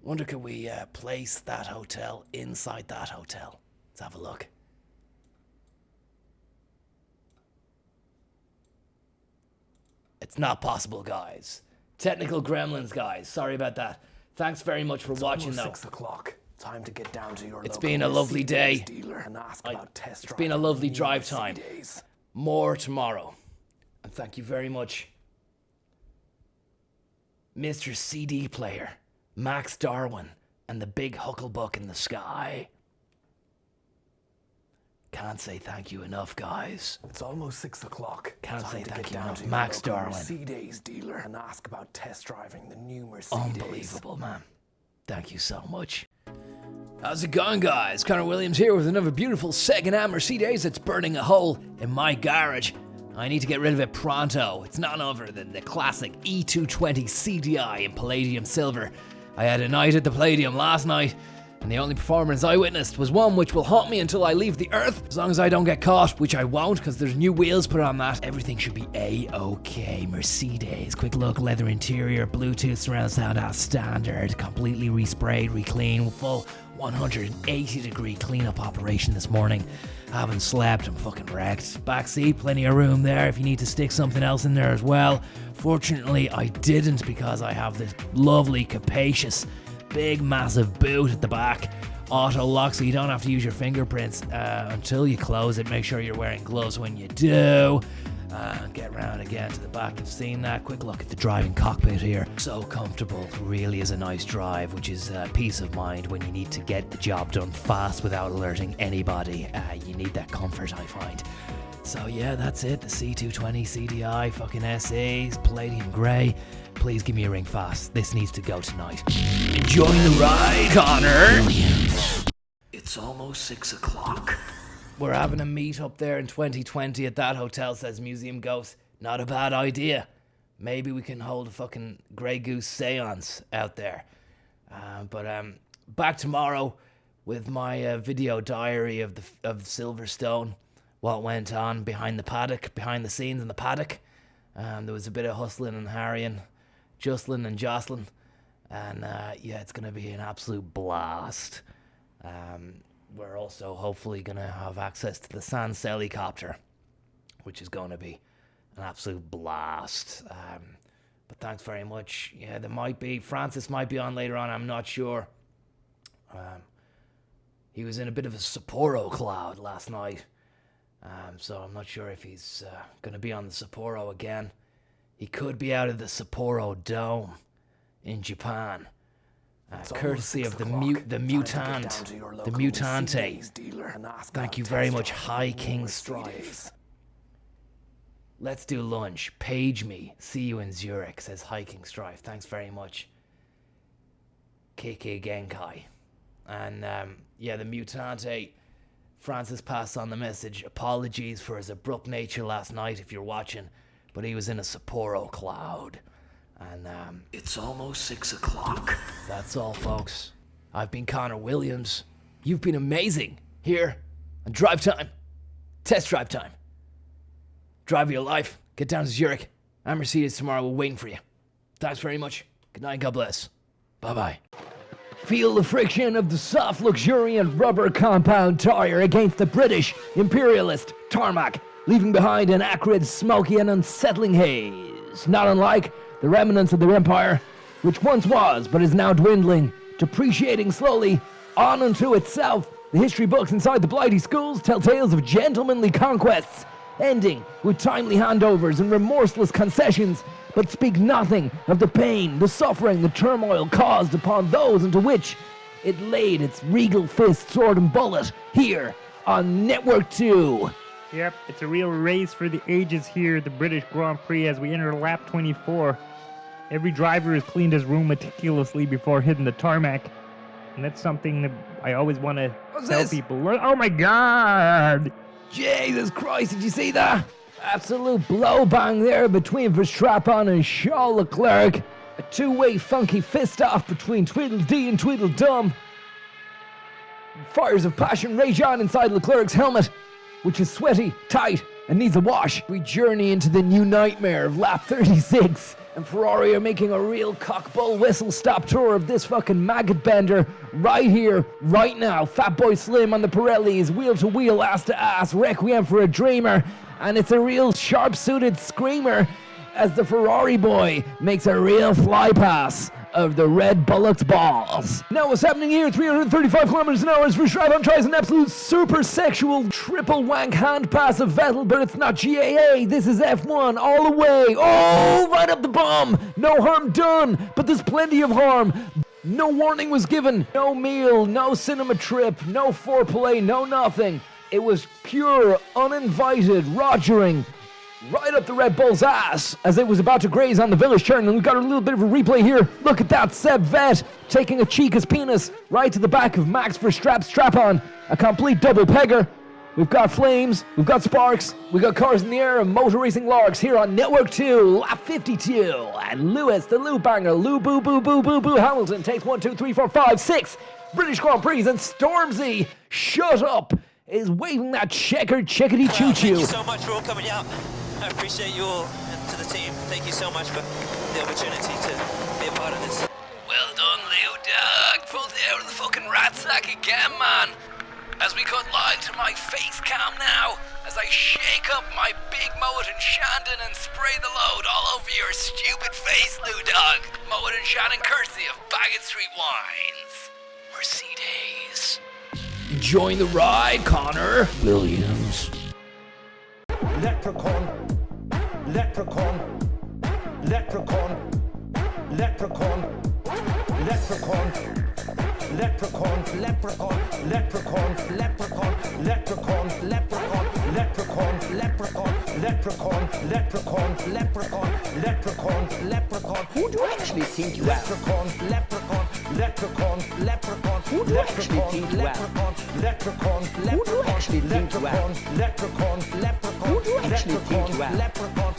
Wonder could we place that hotel inside that hotel? Let's have a look. It's not possible, guys. Technical gremlins, guys. Sorry about that. Thanks very much for watching, though. 6 o'clock. Time to get down to your It's local been a lovely day. dealer and ask about test It's been a lovely driving drive new time. Mercedes. More tomorrow. And thank you very much, Mr. CD player, Max Darwin, and the big hucklebuck in the sky. Can't say thank you enough, guys. It's almost 6 o'clock. Can't Time say to thank get you down enough, to your Max local Darwin. Mercedes dealer and ask about test driving the new Mercedes. Unbelievable, man. Thank you so much. How's it going, guys? Conor Williams here with another beautiful second-hand Mercedes that's burning a hole in my garage. I need to get rid of it pronto. It's none other than the classic E220 CDI in Palladium Silver. I had a night at the Palladium last night, and the only performance I witnessed was one which will haunt me until I leave the earth. As long as I don't get caught, which I won't, because there's new wheels put on that. Everything should be A-OK. Mercedes. Quick look, leather interior, Bluetooth surround sound as standard. Completely resprayed, recleaned, full 180-degree cleanup operation this morning. Haven't slept, I'm fucking wrecked. Back seat, plenty of room there if you need to stick something else in there as well. Fortunately, I didn't because I have this lovely, capacious, big, massive boot at the back. Auto lock, so you don't have to use your fingerprints until you close it. Make sure you're wearing gloves when you do. Get around again to the back. You've seen that. Quick look at the driving cockpit here. So comfortable. Really is a nice drive, which is peace of mind when you need to get the job done fast without alerting anybody. You need that comfort, I find. So yeah, that's it. The C220 CDI, fucking SEs, Palladium Grey. Please give me a ring fast. This needs to go tonight. Enjoy the ride, Conor. It's almost 6 o'clock. We're having a meet up there in 2020 at that hotel, says Museum Ghost. Not a bad idea. Maybe we can hold a fucking Grey Goose seance out there. But back tomorrow with my video diary of Silverstone. What went on behind the scenes in the paddock. There was a bit of hustling and harrying, justling and jostling. And yeah, it's going to be an absolute blast. We're also hopefully going to have access to the Sans helicopter, which is going to be an absolute blast. But thanks very much. Yeah, Francis might be on later on, I'm not sure. He was in a bit of a Sapporo cloud last night. So I'm not sure if he's going to be on the Sapporo again. He could be out of the Sapporo Dome in Japan. Courtesy of the Mutante. Thank you very much, High King Strife. Let's do lunch. Page me. See you in Zurich, says High King Strife. Thanks very much. Kiki Genkai. And yeah, the Mutante. Francis passed on the message. Apologies for his abrupt nature last night if you're watching, but he was in a Sapporo cloud. And it's almost 6 o'clock. That's all, folks. I've been Conor Williams. You've been amazing here on Drive Time. Test Drive Time. Drive your life. Get down to Zurich. I'm Mercedes tomorrow. We're waiting for you. Thanks very much. Good night. God bless. Bye-bye. Feel the friction of the soft, luxuriant rubber compound tire against the British imperialist tarmac, leaving behind an acrid, smoky, and unsettling haze, not unlike the remnants of the empire, which once was, but is now dwindling, depreciating slowly on unto itself. The history books inside the Blighty schools tell tales of gentlemanly conquests, ending with timely handovers and remorseless concessions, but speak nothing of the pain, the suffering, the turmoil caused upon those into which it laid its regal fist, sword, and bullet here on Network 2. Yep, it's a real race for the ages here at the British Grand Prix as we enter lap 24. Every driver has cleaned his room meticulously before hitting the tarmac, and that's something that I always want to tell people. Oh my God! Jesus Christ, did you see that? Absolute blow bang there between Verstappen and Charles Leclerc. A two-way funky fist-off between Tweedledee and Tweedledum. Fires of passion rage on inside Leclerc's helmet, which is sweaty, tight, and needs a wash. We journey into the new nightmare of lap 36, and Ferrari are making a real cock-bull whistle-stop tour of this fucking maggot bender right here, right now. Fatboy Slim on the Pirellis, wheel-to-wheel, ass-to-ass, Requiem for a Dreamer, and it's a real sharp-suited screamer as the Ferrari boy makes a real fly pass of the Red Bullock's balls. Now what's happening here? 335 kilometers an hour as Verstappen tries an absolute super sexual triple wank hand pass of Vettel, but it's not GAA. This is F1 all the way. Oh, right up the bum. No harm done, but there's plenty of harm. No warning was given. No meal, no cinema trip, no foreplay, no nothing. It was pure, uninvited rogering right up the Red Bull's ass as it was about to graze on the village turn, and we've got a little bit of a replay here. Look at that, Seb Vet taking a Chica's penis right to the back of Max Verstappen's strap-on. A complete double pegger. We've got flames, we've got sparks, we've got cars in the air and motor racing larks here on Network 2, lap 52. And Lewis, the Lou Banger, Lou Boo Boo Boo Boo Boo Hamilton takes 1, 2, 3, 4, 5, 6 British Grand Prix, and Stormzy, shut up, is waving that checkered chickadee choo-choo. Thank you so much for all coming out. I appreciate you all, and to the team, thank you so much for the opportunity to be a part of this. Well done, Leo Dog. Pulled it out of the fucking rat sack again, man. As we cut live to my face cam now, as I shake up my big Moet and Shandon and spray the load all over your stupid face, Lou Dog. Moet and Shandon courtesy of Baggett Street Wines. Mercedes. Join the ride, Conor Williams. Leprechaun, leprechaun, leprechaun, leprechaun, leprechaun, leprechaun, leprechaun, leprechaun, leprechaun, leprechaun, leprechaun, leprechaun, leprechaun, leprechaun, leprechaun, leprechaun, leprechaun, leprechaun. Who do you actually think you are? Leprechaun, leprechaun, leprechaun, leprechaun. Who do you actually think you are? Leprechaun, leprechaun, who do you actually think you are? Leprechaun, leprechaun, leprechaun. Who do you actually think you are? Leprechaun.